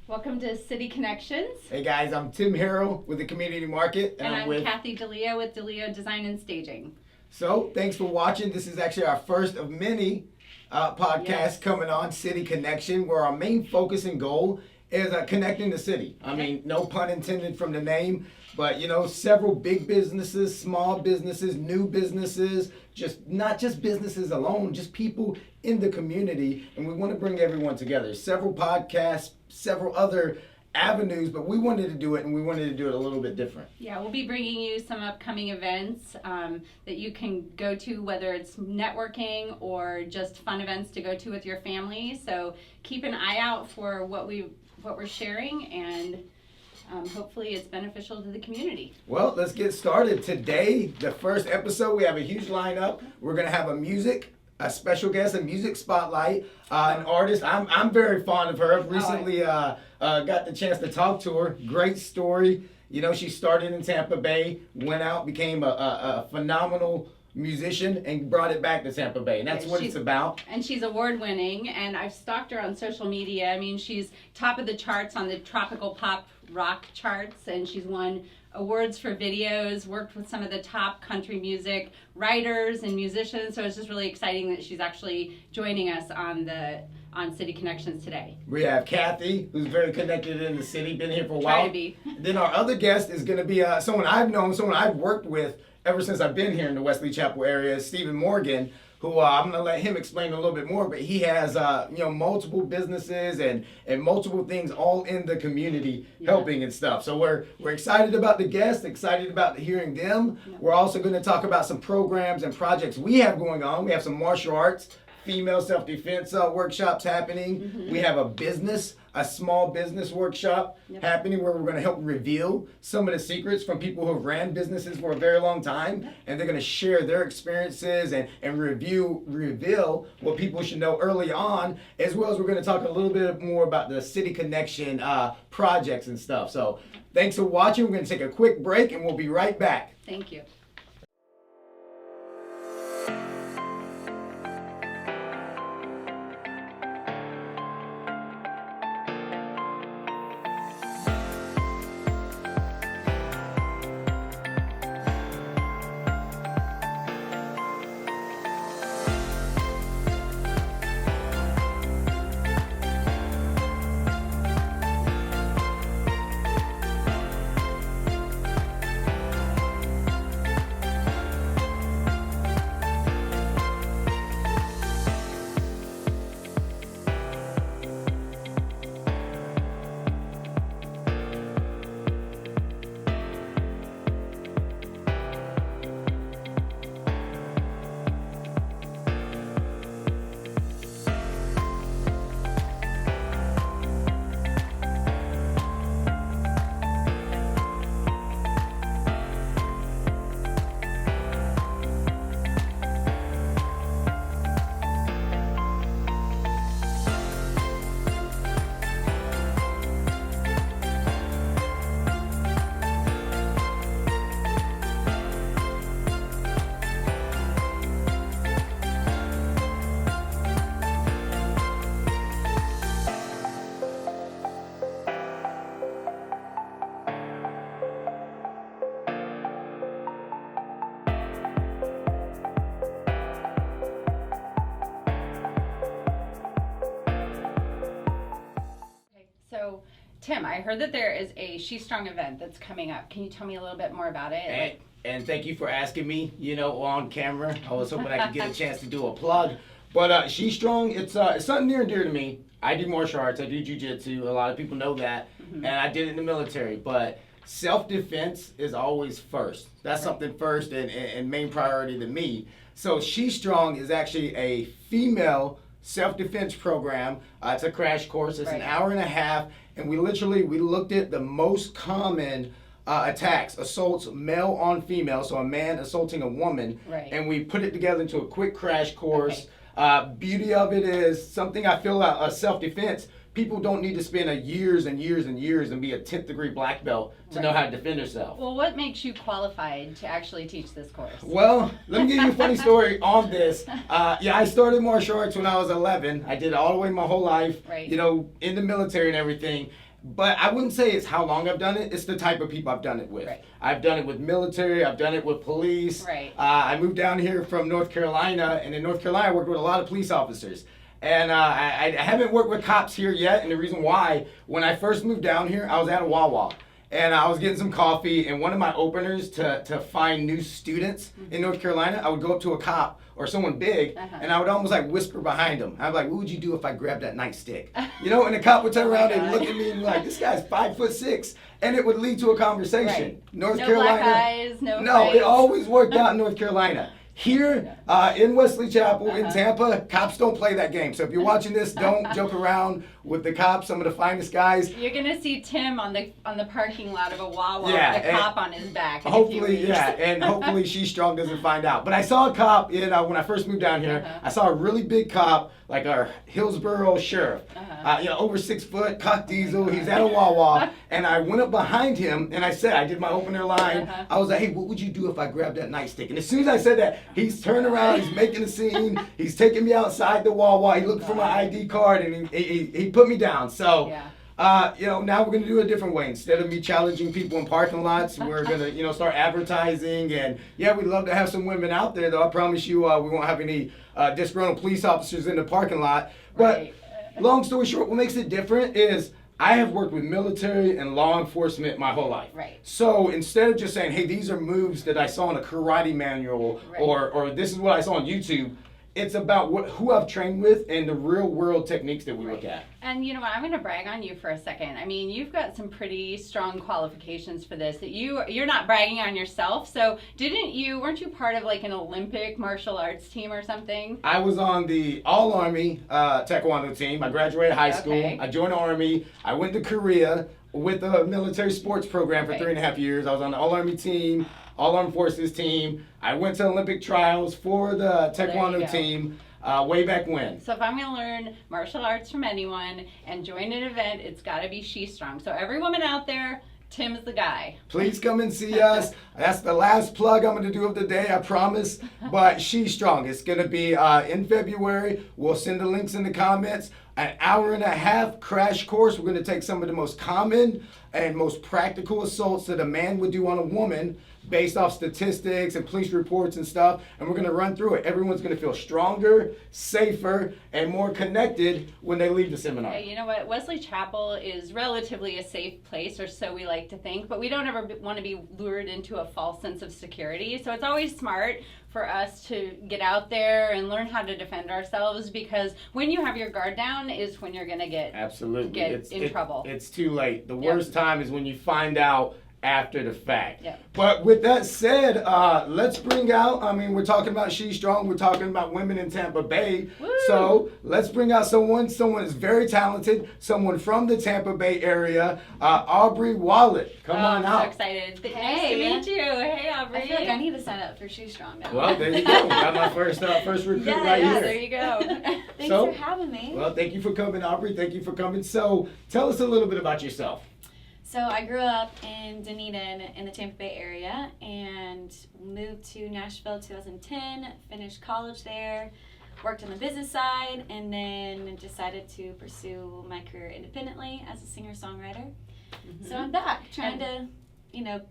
Welcome to City Connections. Hey guys, I'm Tim Harrell with the Community Market. And I'm Kathy DeLeo with DeLeo Design and Staging. So, thanks for watching. This is actually our first of many podcasts coming on City Connection, where our main focus and goal is connecting the city. I mean, no pun intended from the name, but several big businesses, small businesses, new businesses, just not just businesses alone, just people in the community, and we want to bring everyone together. Several podcasts, several other avenues, but we wanted to do it, and we wanted to do it a little bit different. Yeah, we'll be bringing you some upcoming events that you can go to, whether it's networking or just fun events to go to with your family. So keep an eye out for what we're sharing, and hopefully it's beneficial to the community. Well, let's get started. Today, the first episode, we have a huge lineup. We're going to have a special guest, a music spotlight, an artist. I'm very fond of her. I've recently got the chance to talk to her. Great story. She started in Tampa Bay, went out, became a phenomenal musician, and brought it back to Tampa Bay. And that's what it's about. And she's award winning, and I've stalked her on social media. I mean, she's top of the charts on the tropical pop rock charts, and she's won awards for videos, worked with some of the top country music writers and musicians. So it's just really exciting that she's actually joining us on City Connections today. We have Kathy, who's very connected in the city, been here for a while. Try to be. Then our other guest is going to be someone I've known, someone I've worked with ever since I've been here in the Wesley Chapel area, Stephen Morgan, who I'm going to let him explain a little bit more, but he has multiple businesses and multiple things all in the community helping and stuff. So we're excited about the guests, excited about hearing them. Yeah. We're also going to talk about some programs and projects we have going on. We have some martial arts, female self-defense workshops happening. Mm-hmm. We have a small business workshop happening where we're going to help reveal some of the secrets from people who have ran businesses for a very long time, and they're going to share their experiences and reveal what people should know early on, as well as we're going to talk a little bit more about the City Connection projects and stuff. So thanks for watching. We're going to take a quick break, and we'll be right back. Thank you. So, Tim, I heard that there is a She Strong event that's coming up. Can you tell me a little bit more about it? And thank you for asking me, on camera. I was hoping I could get a chance to do a plug. But She Strong, it's something near and dear to me. I do martial arts. I do jiu-jitsu. A lot of people know that. Mm-hmm. And I did it in the military. But self-defense is always first. That's something first and main priority to me. So She Strong is actually a female self-defense program. It's a crash course. It's an hour and a half, and we looked at the most common attacks, assaults, male on female, so a man assaulting a woman, and we put it together into a quick crash course. Beauty of it is something I feel self-defense. People don't need to spend years and years and years and be a 10th degree black belt to know how to defend yourself. Well, what makes you qualified to actually teach this course? Well, let me give you a funny story on this. I started martial arts when I was 11. I did it all the way my whole life, in the military and everything. But I wouldn't say it's how long I've done it. It's the type of people I've done it with. Right. I've done it with military. I've done it with police. Right. I moved down here from North Carolina, and in North Carolina, I worked with a lot of police officers. And I haven't worked with cops here yet. And the reason why, when I first moved down here, I was at a Wawa. And I was getting some coffee, and one of my openers to find new students in North Carolina, I would go up to a cop or someone big, and I would almost like whisper behind him. I'd be like, "What would you do if I grabbed that nightstick?" You know, and the cop would turn around and look at me and be like, "This guy's 5'6", and it would lead to a conversation. Right. North No Carolina, black eyes, no it fights. always worked out in North Carolina. Here in Wesley Chapel, in Tampa, cops don't play that game. So if you're watching this, don't joke around with the cops. Some of the finest guys. You're gonna see Tim on the parking lot of a Wawa Yeah, with a and cop on his back. In a few Hopefully, weeks. yeah, and hopefully She's Strong doesn't find out. But I saw a cop when I first moved down here. I saw a really big cop, like our Hillsborough sheriff. Over 6 foot, cock diesel. He's at a Wawa, and I went up behind him and I said, I did my opener line. I was like, "Hey, what would you do if I grabbed that nightstick?" And as soon as I said that, he's turned around, he's making a scene, he's taking me outside the Wawa. He looked for my ID card and he put me down. So. Now we're gonna do it a different way. Instead of me challenging people in parking lots, we're gonna, start advertising. And yeah, we'd love to have some women out there. Though I promise you, we won't have any disgruntled police officers in the parking lot. But Right. long story short, what makes it different is I have worked with military and law enforcement my whole life. Right. So instead of just saying, "Hey, these are moves that I saw in a karate manual," Right. or "This is what I saw on YouTube," it's about who I've trained with and the real world techniques that we look at. And you know what? I'm going to brag on you for a second. I mean, you've got some pretty strong qualifications for this. That you're not bragging on yourself. So weren't you part of like an Olympic martial arts team or something? I was on the All Army Taekwondo team. I graduated high school. Okay. I joined the Army. I went to Korea with a military sports program for Right. 3.5 years. I was on the All Army team, All Armed Forces team. I went to Olympic trials for the There you Taekwondo go. team way back when. So if I'm going to learn martial arts from anyone and join an event, it's got to be She Strong. So every woman out there, Tim's the guy. Please come and see us. That's the last plug I'm going to do of the day, I promise. But She's Strong. It's going to be in February. We'll send the links in the comments. An hour and a half crash course. We're going to take some of the most common and most practical assaults that a man would do on a woman based off statistics and police reports and stuff, and we're going to run through it. Everyone's going to feel stronger, safer, and more connected when they leave the seminar. Hey, you know what? Wesley Chapel is relatively a safe place, or so we like to think, but we don't ever want to be lured into a false sense of security. So it's always smart for us to get out there and learn how to defend ourselves, because when you have your guard down is when you're going to get trouble. It's too late. The Yep. worst time is when you find out after the fact. Yep. But with that said, let's bring out, we're talking about She's Strong, we're talking about women in Tampa Bay. Woo! So let's bring out someone that's very talented, someone from the Tampa Bay area, Aubrey Wallet. Come on I'm out. so excited. Hey, Nice to man. meet you. Hey, Aubrey. I feel like I need to sign up for She's Strong now. Well, there you go. Got my first recruit right Yeah, here. there you go. Thanks So- for having me. Well, thank you for coming, Aubrey. Thank you for coming. So tell us a little bit about yourself. So I grew up in Dunedin in the Tampa Bay area and moved to Nashville 2010, finished college there, worked on the business side, and then decided to pursue my career independently as a singer-songwriter. So I'm back trying to,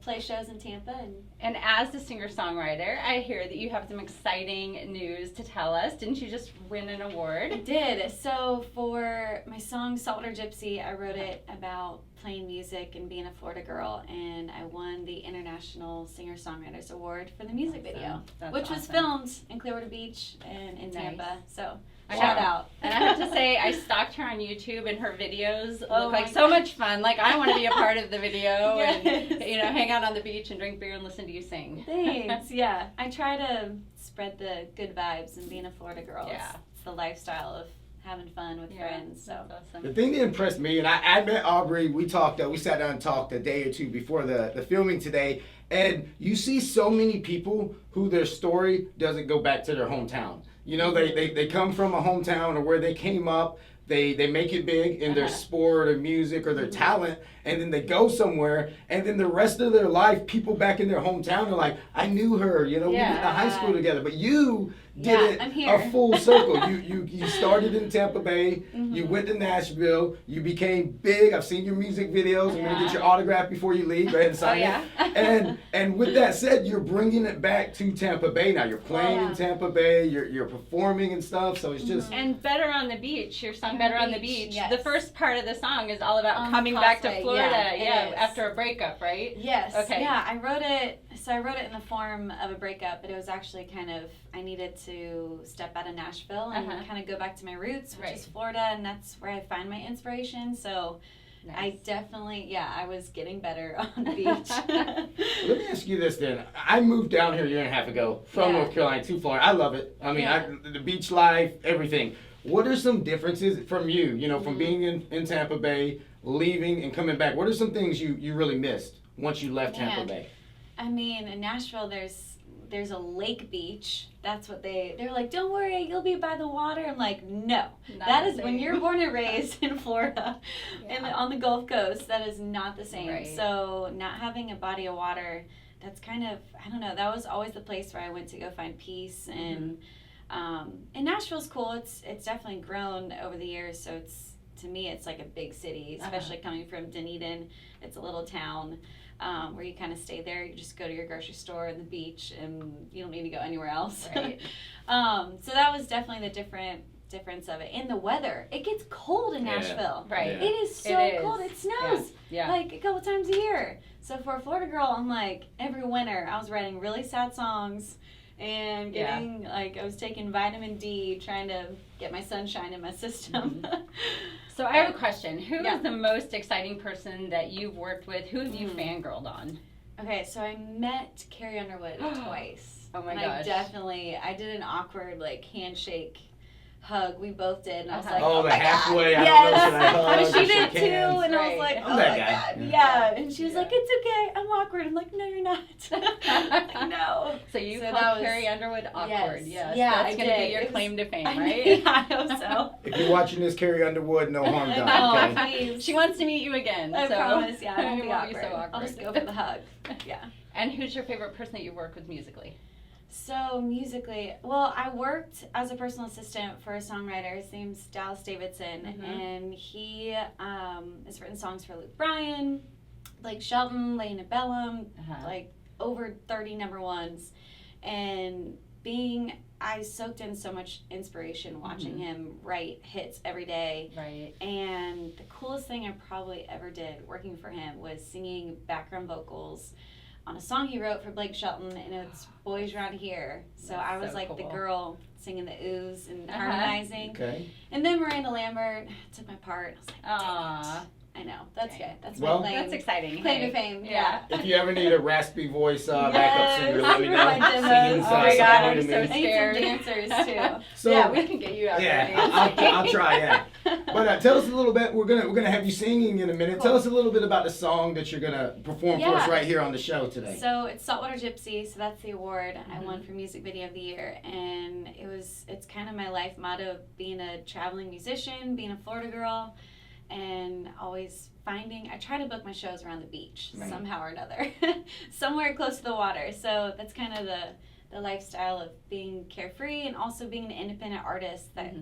play shows in Tampa. And as a singer-songwriter, I hear that you have some exciting news to tell us. Didn't you just win an I award? did. So for my song Saltwater Gypsy, I wrote it about playing music and being a Florida girl, and I won the International Singer-Songwriters Award for the music video, That's which was awesome. filmed in Clearwater Beach and in Nice. Tampa. So I shout have- out. And I have to say, I stalked her on YouTube, and her videos Oh look like my so much fun. Like, I want to be a part of the video Yes. and, hang out on the beach and drink beer and listen to you sing. Thanks. Yeah, I try to spread the good vibes and being a Florida girl. Yeah. It's the lifestyle of having fun with friends. So That's The awesome. thing that impressed me, and I met Aubrey, we sat down and talked a day or two before the filming today, and you see so many people who their story doesn't go back to their hometown. They come from a hometown or where they came up, they make it big in their sport or music or their talent, and then they go somewhere, and then the rest of their life, people back in their hometown are like, I knew her, we went to high school together. But you did I'm it here. a full circle. You started in Tampa Bay, Mm-hmm. you went to Nashville, you became big. I've seen your music videos. I'm gonna get your autograph before you leave. Go ahead and sign it. And with that said, you're bringing it back to Tampa Bay now. You're playing in Tampa Bay. You're performing and stuff. So it's just And Better on the Beach, your song Better on the Beach. Yes. The first part of the song is all about On the coming back to causeway, Florida, yeah, it is. after a breakup, right? Yes. Okay. Yeah, I wrote it. So I wrote it in the form of a breakup, but it was actually kind of I needed to step out of Nashville and kind of go back to my roots, which is Florida, and that's where I find my inspiration. So I definitely, I was getting better on the beach. Let me ask you this then. I moved down here a year and a half ago from North Carolina to Florida. I love it. I mean, the beach life, everything. What are some differences from you, from being in Tampa Bay, leaving and coming back? What are some things you really missed once you left Tampa Bay? I mean, in Nashville, there's a lake beach. That's what they're like, don't worry, you'll be by the water. I'm like, no. That is when you're born and raised in Florida and on the Gulf Coast, that is not the same. Right. So not having a body of water, that's kind of, I don't know, that was always the place where I went to go find peace. And Nashville's cool. It's definitely grown over the years. So to me, it's like a big city, especially coming from Dunedin. It's a little town. Where you kind of stay there, you just go to your grocery store and the beach, and you don't need to go anywhere else. Right. So that was definitely the difference of it. And the weather, it gets cold in Nashville. Right. It is so cold. It snows like a couple times a year. So for a Florida girl, I'm like, every winter I was writing really sad songs and getting I was taking vitamin D, trying to get my sunshine in my system. So I have a question. Who is the most exciting person that you've worked with? Who have you fangirled on? Okay, so I met Carrie Underwood twice. Oh my gosh. I did an awkward handshake hug. We both did, and I was like, oh my halfway. God. I don't know, should I hug? But she did Shake too, hands? and I was like, I'm oh that my guy. God, yeah. And she was like, it's okay, I'm awkward. I'm like, no, you're not. No. So you So that called was- Carrie Underwood awkward. Yes. Yes. Yeah, That's I going to be did. your It was- claim to fame, I right? hope so. If you're watching this, Carrie Underwood, no harm done. Oh, Okay. please. She wants to meet you again. I so promise, I won't it be won't awkward. be so awkward. I'll just go for the hug. Yeah. And who's your favorite person that you work with musically? So musically, well, I worked as a personal assistant for a songwriter. His name's Dallas Davidson, and he has written songs for Luke Bryan, Blake Shelton, Lena Bellum, like over 30 number ones. And I soaked in so much inspiration watching him write hits every day. Right. And the coolest thing I probably ever did working for him was singing background vocals on a song he wrote for Blake Shelton, and it's Boys Around Here. So I was so like the cool. girl singing the oohs and harmonizing. Okay. And then Miranda Lambert took my part. I was like, Aww. I know. That's good. That's Well, my claim. That's exciting. Claim Hey. to fame. Yeah. If you ever need a raspy voice backup singer, let me know. Yes, my demos. Singing, Oh my God, I'm something so to me. I need some dancers too. So, yeah, we can get you out yeah, there. I'll try. Yeah. But tell us a little bit. We're gonna have you singing in a minute. Tell us a little bit about the song that you're gonna perform for us Yeah. right here on the show today. So it's Saltwater Gypsy, so that's the award I won for Music Video of the Year, and it's kind of my life motto, being a traveling musician, being a Florida girl, and always I try to book my shows around the beach somehow or another, somewhere close to the water. So that's kind of the lifestyle of being carefree and also being an independent artist that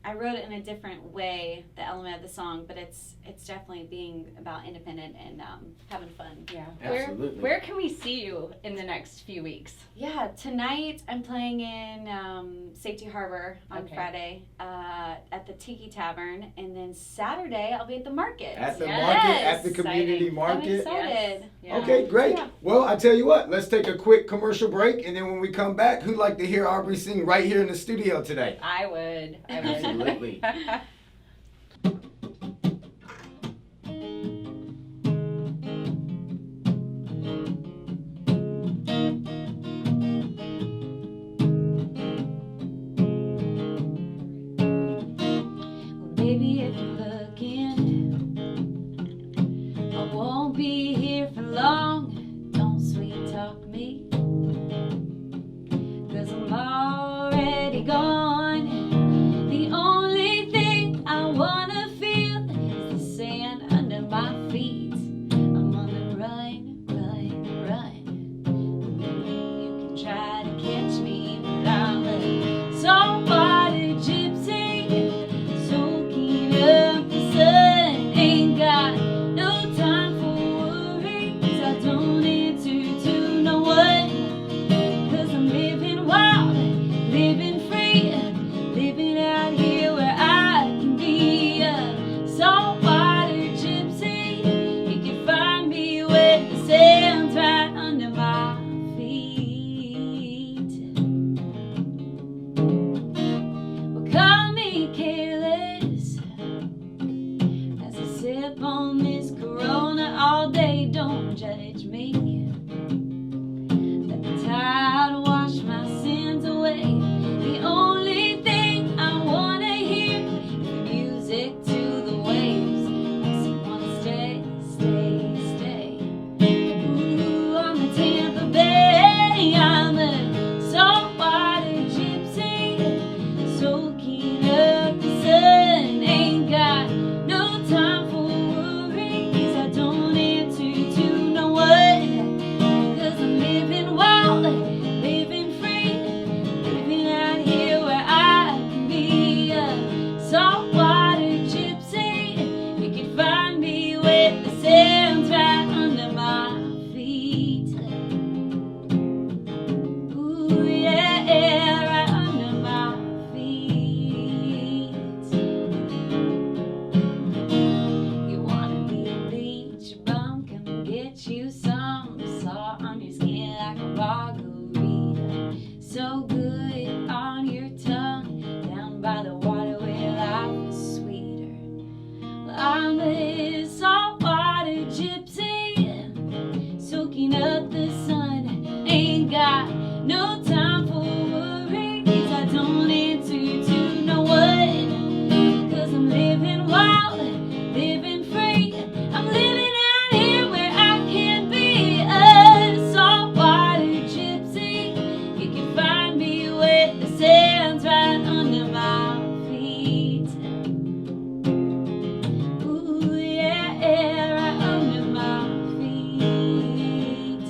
I wrote it in a different way, the element of the song, but it's definitely being about independent and having fun. Yeah. Absolutely. Where can we see you in the next few weeks? Yeah, tonight I'm playing in Safety Harbor on Friday at the Tiki Tavern, and then Saturday I'll be at the market. At the Yes. market, at the community Exciting. I'm market. excited. Yeah. Okay, great. Yeah. Well, I tell you what, let's take a quick commercial break, and then when we come back, who'd like to hear Aubrey sing right here in the studio today? I would. Absolutely. Baby, if you're looking, I won't be here for long. Don't sweet talk me, 'cause I'm already gone. The only thing I wanna feel is the sand under my feet. I'm on the run, run, run. You can try to catch me, but I'm a up on this corona all day. Don't judge me. Let the tide wash my sins away. The only thing I wanna hear is music to the waves. Makes me wanna stay, stay, stay. Ooh, on the Tampa Bay, I'm a saltwater gypsy, soaking up the sun. Ain't got no time for worries. I don't answer to no one, 'cause I'm living wild, living free, living out here where I can be a saltwater gypsy. You can find me with the sands right under my feet. Ooh, yeah, right under my feet. You wanna be a beach bum? Come get you some salt on your skin like a margarita. So good on your tongue, down by the water where life is sweeter. Well, I'm a saltwater gypsy, soaking up the sun. Ain't got no time for worries. I don't answer to no one, 'cause I'm living wild, living free. I'm living out here where I can be a saltwater gypsy. You can find me with the sands right under my feet. Ooh, yeah, right under my feet.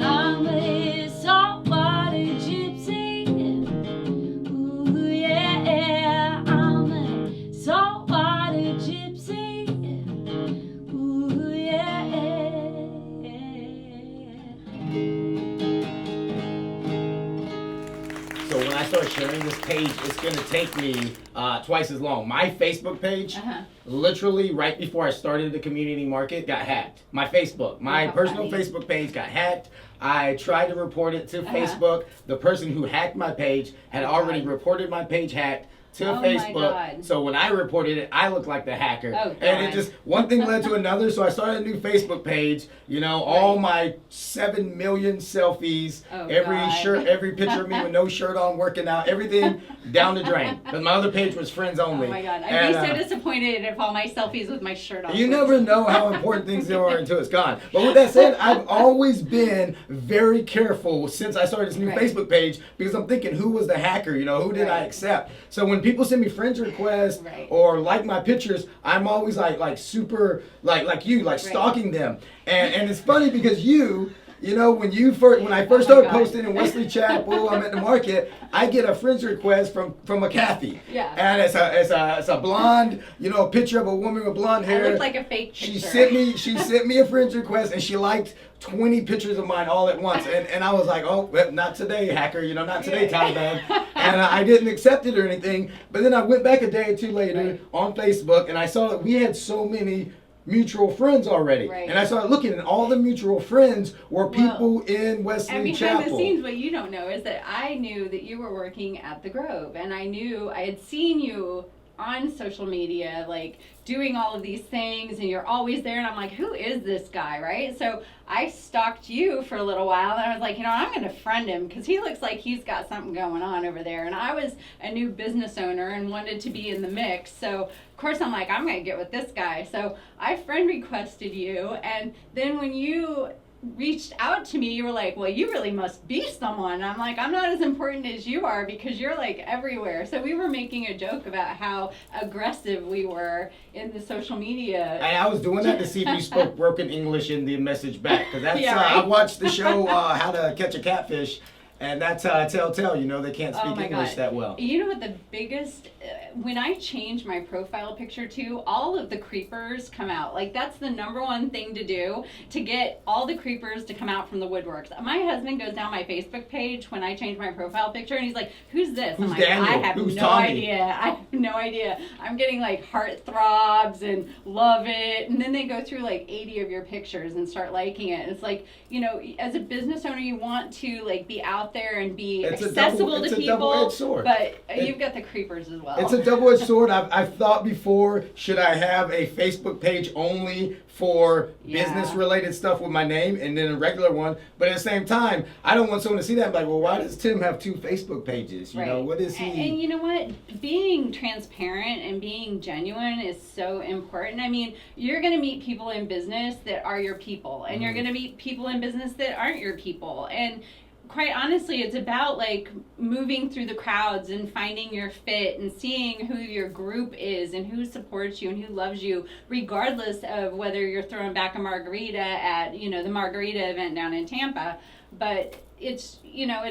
I'm a saltwater gypsy. Ooh, yeah, I'm a saltwater gypsy. Ooh, yeah. So when I start sharing this page, it's gonna take me twice as long. My Facebook page, literally right before I started the community market, got hacked. My Facebook, my How personal funny. Facebook page got hacked. I tried to report it to Facebook. The person who hacked my page had already God. reported my page hacked to Oh my Facebook. God. So when I reported it, I looked like the hacker. Oh, and it God. just, one thing led to another. So I started a new Facebook page. You know, all my 7 million selfies, Oh, every God. shirt, every picture of me with no shirt on, working out, everything down the drain. Because my other page was friends only. Oh my God, I'd And, be so disappointed if all my selfies with my shirt on. you were- never know how important things are until it's gone. But with that said, I've always been very careful since I started this new Right. Facebook page, because I'm thinking, who was the hacker? You know, who did I Right. accept? So when people send me friends requests Right. or like my pictures, I'm always like super like you, like stalking them. And it's funny because you know, when I first Oh my started God. posting in Wesley Chapel, I'm at the market, I get a friends request from a Kathy. Yeah. And it's a blonde, you know, a picture of a woman with blonde I hair. look like a fake picture. She sent me a friend's request, and she liked 20 pictures of mine all at once. And I was like, oh, well, not today, hacker, you know, not today, Taliban. And I didn't accept it or anything. But then I went back a day or two later Right. on Facebook, and I saw that we had so many mutual friends already. Right. And I started looking, and all the mutual friends were people in Wesley And behind Chapel. the scenes, what you don't know is that I knew that you were working at the Grove, and I had seen you on social media, like doing all of these things, and you're always there, and I'm like, who is this guy, right? So I stalked you for a little while, and I was like, you know, I'm going to friend him because he looks like he's got something going on over there. And I was a new business owner and wanted to be in the mix, so of course I'm like, I'm going to get with this guy. So I friend requested you, and then when you reached out to me, you were like, well, you really must be someone. And I'm like, I'm not as important as you are because you're like everywhere. So we were making a joke about how aggressive we were in the social media. And I was doing that to see if you spoke broken English in the message back. Because that's, Yeah, right? I watched the show, How to Catch a Catfish, and that's Telltale, you know, they can't speak Oh my English God. that well. You know what the biggest, when I change my profile picture too, all of the creepers come out. Like that's the number one thing to do, to get all the creepers to come out from the woodworks. My husband goes down my Facebook page when I change my profile picture and he's like, who's this? Who's I'm like, Daniel? I have Who's no Tommy? idea. I have no idea. I'm getting like heart throbs and love it. And then they go through like 80 of your pictures and start liking it. And it's like, you know, as a business owner, you want to like be out out there and be It's accessible it's to a people. double-edged sword. But you've got the creepers as well. It's a double-edged sword. I've thought before, should I have a Facebook page only for Yeah. business-related stuff with my name and then a regular one? But at the same time, I don't want someone to see that and be like, well, why does Tim have 2 Facebook pages? You know, what is he? And you know what? Being transparent and being genuine is so important. I mean, you're going to meet people in business that are your people, and you're going to meet people in business that aren't your people. And quite honestly, it's about like moving through the crowds and finding your fit and seeing who your group is and who supports you and who loves you, regardless of whether you're throwing back a margarita at, you know, the margarita event down in Tampa. But it's, you know,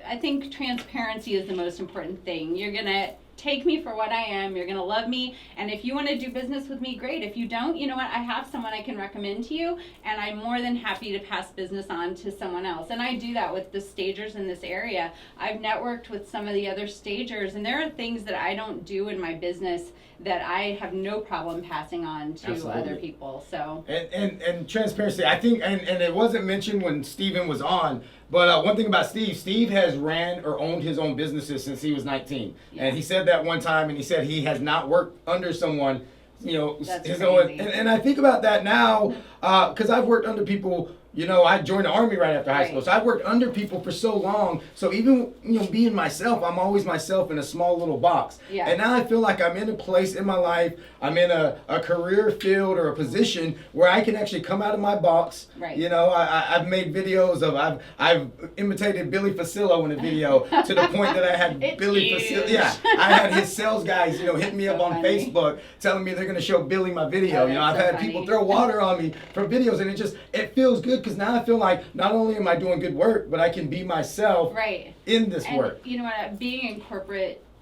I think transparency is the most important thing. You're going to take me for what I am. You're going to love me. And if you want to do business with me, great. If you don't, you know what? I have someone I can recommend to you, and I'm more than happy to pass business on to someone else. And I do that with the stagers in this area. I've networked with some of the other stagers, and there are things that I don't do in my business that I have no problem passing on to Absolutely. other people. So And transparency, I think, and it wasn't mentioned when Steven was on, but one thing about Steve has ran or owned his own businesses since he was 19. Yeah. And he said that one time, and he said he has not worked under someone, you know, That's his crazy. own. And I think about that now, because I've worked under people. You know, I joined the Army right after high school, Right. so I've worked under people for so long. So even, you know, being myself, I'm always myself in a small little box. Yeah. And now I feel like I'm in a place in my life, I'm in a career field or a position where I can actually come out of my box. Right. You know, I've made videos of, I've imitated Billy Facillo in a video to the point that I had It's Billy huge. Facillo. Yeah, I had his sales guys, you know, hit me up So on funny. Facebook telling me they're going to show Billy my video. Oh, You know, I've that's so had people funny. throw water on me for videos, and it feels good because now I feel like not only am I doing good work, but I can be myself right. in this And work. you know what? Being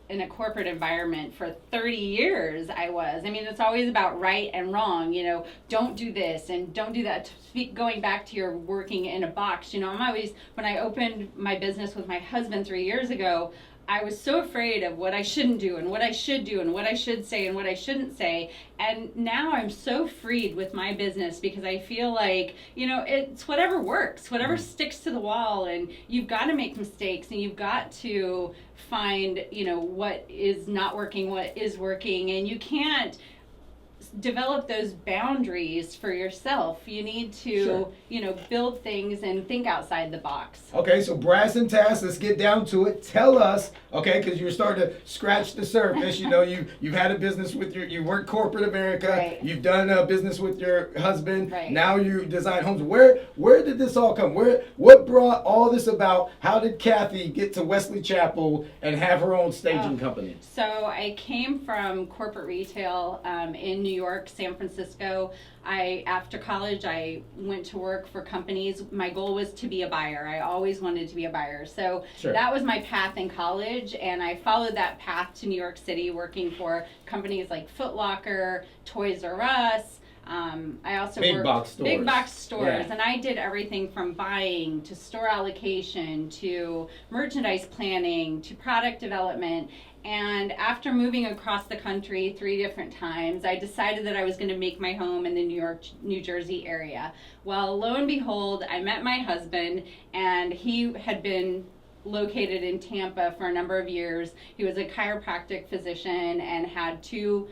in a corporate environment for 30 years, I mean, it's always about right and wrong. You know, don't do this and don't do that. Going back to your working in a box, you know, when I opened my business with my husband 3 years ago, I was so afraid of what I shouldn't do and what I should do and what I should say and what I shouldn't say. And now I'm so freed with my business because I feel like, you know, it's whatever works, whatever sticks to the wall, and you've got to make mistakes and you've got to find, you know, what is not working, what is working, and you can't develop those boundaries for yourself. You need to, Sure. you know, build things and think outside the box. Okay, so brass and tass, let's get down to it. Tell us, okay, because you're starting to scratch the surface. You know, you've had a business with you work corporate America. Right. You've done a business with your husband. Right. Now you design homes. Where did this all come? What brought all this about? How did Kathy get to Wesley Chapel and have her own staging company? So I came from corporate retail in New York, San Francisco. After college, I went to work for companies. My goal was to be a buyer. I always wanted to be a buyer. So Sure. that was my path in college, and I followed that path to New York City, working for companies like Foot Locker, Toys R Us. I also Big worked box stores. big box stores, Yeah. and I did everything from buying to store allocation to merchandise planning to product development. And after moving across the country 3 different times, I decided that I was going to make my home in the New York, New Jersey area. Well, lo and behold, I met my husband, and he had been located in Tampa for a number of years. He was a chiropractic physician and had two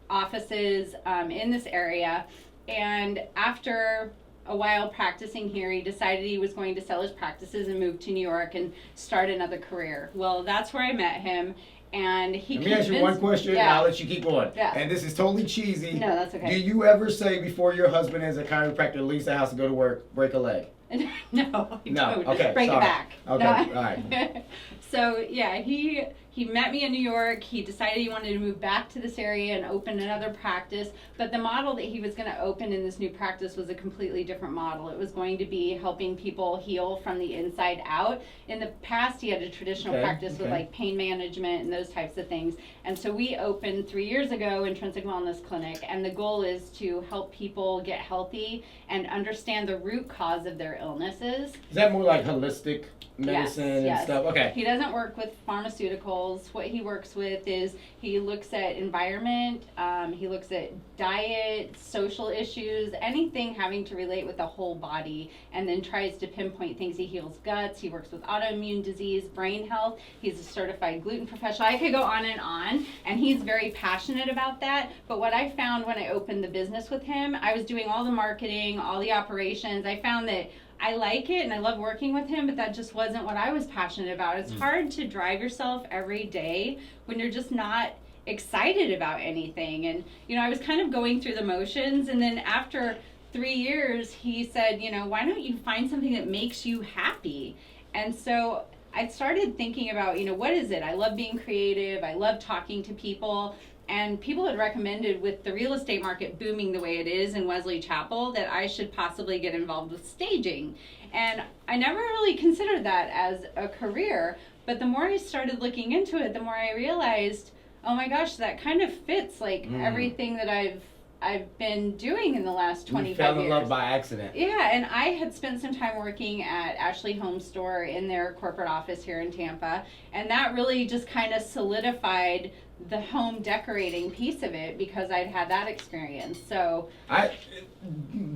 offices in this area. And after a while practicing here, he decided he was going to sell his practices and move to New York and start another career. Well, that's where I met him, and he Let me ask you one question, and Yeah. I'll let you keep going. Yeah. And this is totally cheesy. No, that's okay. Do you ever say before your husband is a chiropractor leaves the house to go to work, break a leg? No, I No, don't. okay, Break sorry. it back. Okay, No. all right. So yeah, he met me in New York. He decided he wanted to move back to this area and open another practice. But the model that he was going to open in this new practice was a completely different model. It was going to be helping people heal from the inside out. In the past, he had a traditional Okay, practice with okay. like pain management and those types of things. And so we opened 3 years ago Intrinsic Wellness Clinic, and the goal is to help people get healthy and understand the root cause of their illnesses. Is that more like holistic medicine and yes. stuff? Okay. He doesn't work with pharmaceuticals individuals, what he works with is he looks at environment, he looks at diet, social issues, anything having to relate with the whole body, and then tries to pinpoint things. He heals guts, he works with autoimmune disease, brain health. He's a certified gluten professional. I could go on, and he's very passionate about that. But what I found when I opened the business with him, I was doing all the marketing, all the operations. I found that I like it and I love working with him, but that just wasn't what I was passionate about. It's hard to drive yourself every day when you're just not excited about anything. And, you know, I was kind of going through the motions, and then after 3 years, he said, you know, why don't you find something that makes you happy? And so I started thinking about, you know, what is it? I love being creative. I love talking to people. And people had recommended, with the real estate market booming the way it is in Wesley Chapel, that I should possibly get involved with staging. And I never really considered that as a career. But the more I started looking into it, the more I realized, oh my gosh, that kind of fits like everything that I've been doing in the last 25 years. You fell in love by accident. Yeah, and I had spent some time working at Ashley Home Store in their corporate office here in Tampa, and that really just kind of solidified the home decorating piece of it because I'd had that experience. So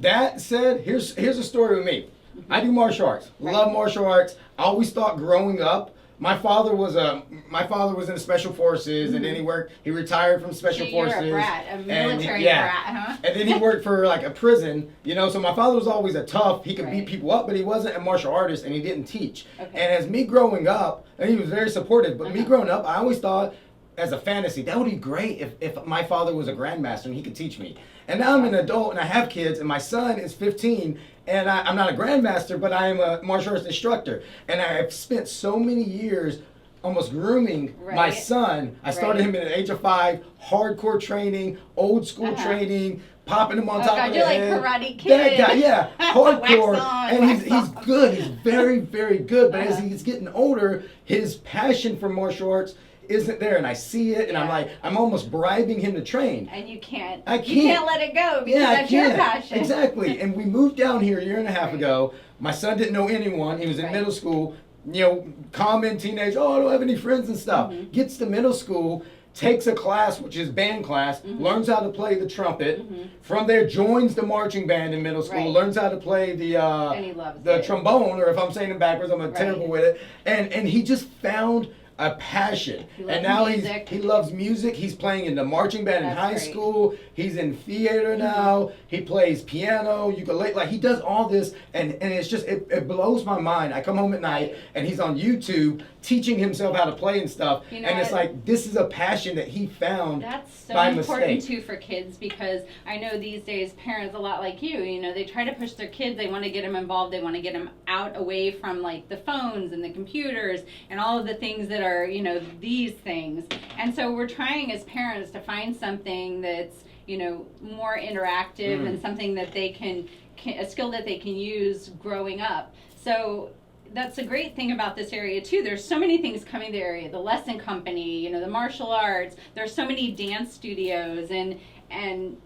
that said, here's a story with me. I do martial arts. Right. Love martial arts. I always thought growing up, my father was in the special forces, and then he retired from special so you're forces. a brat, a military yeah. brat, huh? And then he worked for like a prison, you know, so my father was always a tough, he could beat Right. people up, but he wasn't a martial artist and he didn't teach. Okay. And as me growing up, and he was very supportive, but me growing up, I always thought as a fantasy, that would be great if my father was a grandmaster and he could teach me. And now I'm an adult and I have kids, and my son is 15, and I'm not a grandmaster, but I am a martial arts instructor. And I've spent so many years almost grooming my Right. son. I started Right. him at the age of 5, hardcore training, old school training, popping him on top God, of the you're head. like Karate Kid. That guy, yeah, hardcore. Wax on, And wax he's off. good. He's very, very good. But as Uh-huh. he's getting older, his passion for martial arts isn't there, and I see it, and I'm Yeah. like, I'm almost bribing him to train. And you can't. I You can't can't. let it go because I that's your can't. passion. Exactly. And we moved down here a year and a half Right. ago. My son didn't know anyone. He was in Right. middle school. You know, common teenage, oh, I don't have any friends and stuff. Mm-hmm. Gets to middle school, takes a class, which is band class, Mm-hmm. learns how to play the trumpet. From there, joins the marching band in middle school, Right. learns how to play the And he loves it. trombone, or if I'm saying it backwards, I'm Right. terrible with it. And he just found a passion. He loves And now music. he loves music. He's playing in the marching band in That's high great. Mm-hmm. school. He's in theater now. He plays piano, ukulele. Like, he does all this, and it's just, it blows my mind. I come home at night, and he's on YouTube teaching himself how to play and stuff. You know And it's what? like, this is a passion that he found That's so by important mistake. too for kids, because I know these days parents, a lot like you know, they try to push their kids, they want to get them involved, they want to get them out away from like the phones and the computers and all of the things that are, you know, these things. And so we're trying as parents to find something that's, you know, more interactive and something that they can, a skill that they can use growing up. So that's a great thing about this area too. There's so many things coming to the area. The lesson company, you know, the martial arts. There's so many dance studios, and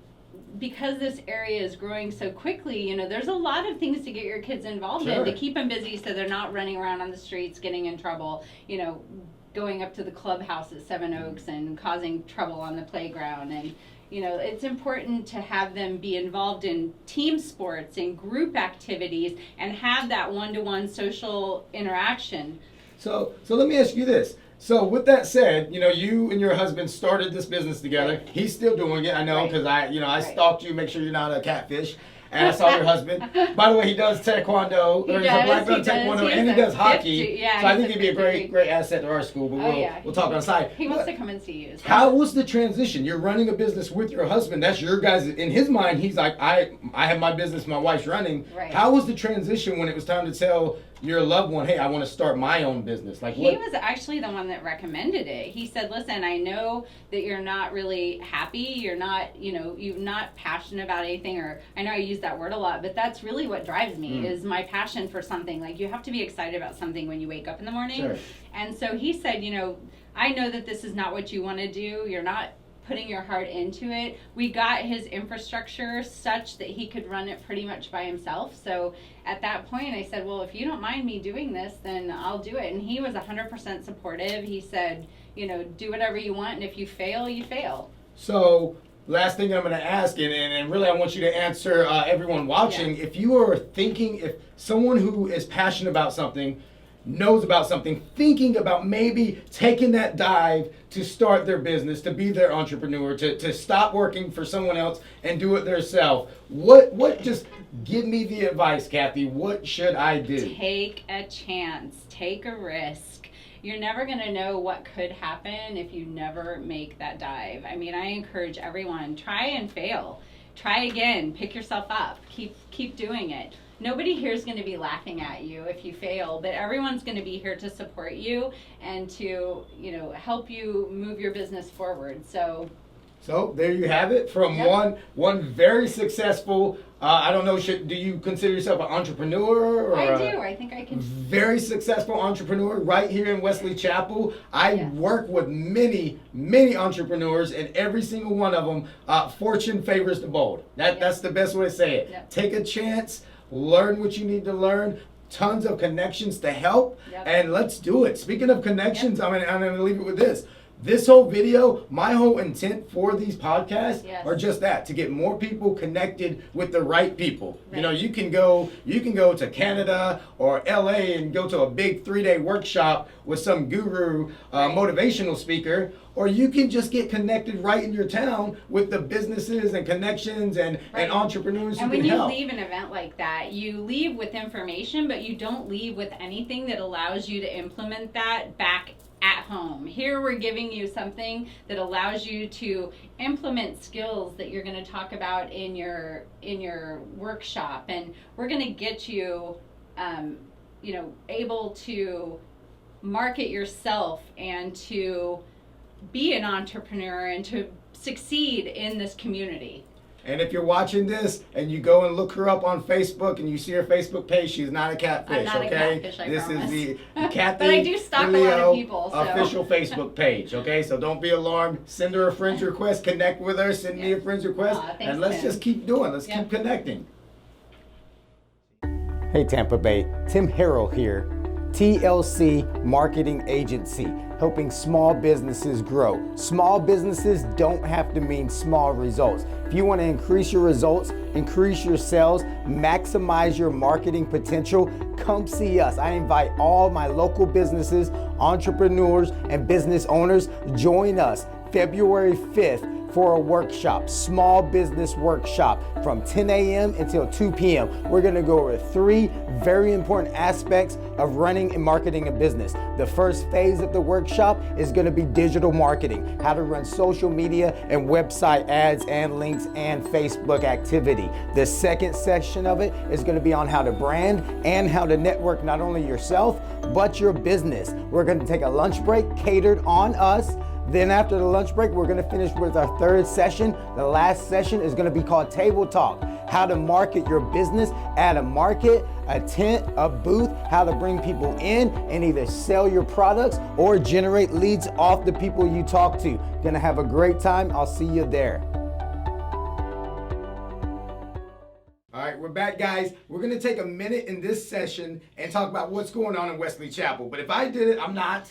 because this area is growing so quickly, you know, there's a lot of things to get your kids involved in Sure. to keep them busy so they're not running around on the streets getting in trouble, you know, going up to the clubhouse at Seven Oaks and causing trouble on the playground. And you know, it's important to have them be involved in team sports and group activities and have that one-to-one social interaction. So let me ask you this. So with that said, you know, you and your husband started this business together. Right. He's still doing it, I know, Right. because I Right. stalked you, make sure you're not a catfish. And I saw your husband. By the way, he does taekwondo. He Or he's a does, black belt he does. taekwondo, He and he is a does hockey. 50, yeah, so I he's think a he'd be a 50. great asset to our school. But Oh, yeah. we'll talk on the side. He wants But to come and see you. So. how was the transition? You're running a business with your husband. That's your guys. In his mind, he's like, I have my business. My wife's running. Right. How was the transition when it was time to tell your loved one, hey, I want to start my own business? Like, He what? was actually the one that recommended it. He said, listen, I know that you're not really happy. You're not, you know, you're not passionate about anything, or I know I use that word a lot, but that's really what drives me is my passion for something. Like, you have to be excited about something when you wake up in the morning. Sure. And so he said, you know, I know that this is not what you want to do. You're not putting your heart into it. We got his infrastructure such that he could run it pretty much by himself. So at that point I said, well, if you don't mind me doing this, then I'll do it. And he was 100% supportive. He said, do whatever you want, and if you fail, you fail. So, last thing I'm going to ask, and really I want you to answer everyone watching. Yeah. If you are thinking, if someone who is passionate about something, knows about something, thinking about maybe taking that dive to start their business, to be their entrepreneur, to stop working for someone else and do it themselves, what just give me the advice, Kathy. What should I do? Take a chance. Take a risk. You're never going to know what could happen if you never make that dive. I mean, I encourage everyone, try and fail. Try again. Pick yourself up. Keep doing it. Nobody here is going to be laughing at you if you fail, but everyone's going to be here to support you and to, help you move your business forward. So there you have it from Yep. one very successful. I don't know. Do you consider yourself an entrepreneur? Or I do. I think I can. Very successful entrepreneur right here in Wesley Chapel. I Yes. work with many entrepreneurs, and every single one of them, fortune favors the bold. That's the best way to say it. Yep. Take a chance, learn what you need to learn. Tons of connections to help, Yep. and let's do it. Speaking of connections, I'm gonna leave it with this. This whole video, my whole intent for these podcasts Yes. are just that, to get more people connected with the right people. Right. You can go to Canada or LA and go to a big 3-day workshop with some guru motivational speaker, or you can just get connected right in your town with the businesses and connections and Right. entrepreneurs And who when can you help. leave an event like that, you leave with information, but you don't leave with anything that allows you to implement that back at home. Here we're giving you something that allows you to implement skills that you're going to talk about in your workshop, and we're going to get you able to market yourself and to be an entrepreneur and to succeed in this community. And if you're watching this and you go and look her up on Facebook and you see her Facebook page, she's not a catfish, I'm not a okay? catfish, I this promise. is the Kathy But I do stalk a lot of Leo people, so. official Facebook page, okay? So don't be alarmed. Send her a friend's request, connect with her, send me a friend's request, Aw, thanks, and let's Tim. just keep doing. Let's Yep. keep connecting. Hey Tampa Bay, Tim Harrell here. TLC Marketing Agency, helping small businesses grow. Small businesses don't have to mean small results. If you want to increase your results, increase your sales, maximize your marketing potential, come see us. I invite all my local businesses, entrepreneurs, and business owners, join us February 5th for a workshop, small business workshop from 10 a.m. until 2 p.m. We're gonna go over 3 very important aspects of running and marketing a business. The first phase of the workshop is gonna be digital marketing, how to run social media and website ads and links and Facebook activity. The second section of it is gonna be on how to brand and how to network not only yourself, but your business. We're gonna take a lunch break catered on us. Then after the lunch break, we're gonna finish with our third session. The last session is gonna be called Table Talk, how to market your business at a market, a tent, a booth, how to bring people in and either sell your products or generate leads off the people you talk to. Gonna have a great time. I'll see you there. All right, we're back, guys. We're going to take a minute in this session and talk about what's going on in Wesley Chapel. But if I did it, I'm not,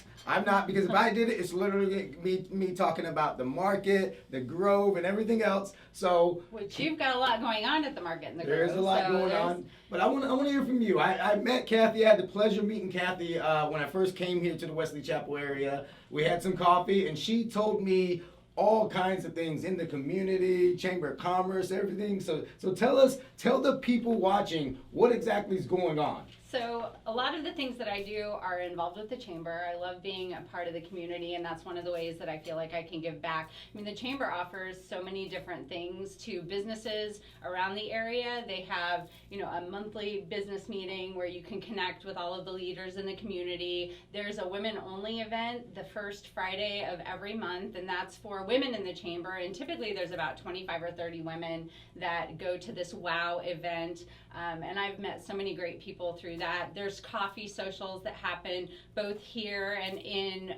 because if I did it, it's literally me talking about the market, the Grove, and everything else. So Which you've got a lot going on at the market in the there's Grove, a lot so going there's- on. But I want to hear from you. I met Kathy. I had the pleasure of meeting Kathy when I first came here to the Wesley Chapel area. We had some coffee, and she told me all kinds of things in the community, Chamber of Commerce, everything. So tell the people watching what exactly is going on. So a lot of the things that I do are involved with the chamber. I love being a part of the community, and that's one of the ways that I feel like I can give back. I mean, the chamber offers so many different things to businesses around the area. They have, a monthly business meeting where you can connect with all of the leaders in the community. There's a women-only event the first Friday of every month, and that's for women in the chamber. And typically there's about 25 or 30 women that go to this WOW event. And I've met so many great people through that. There's coffee socials that happen both here and in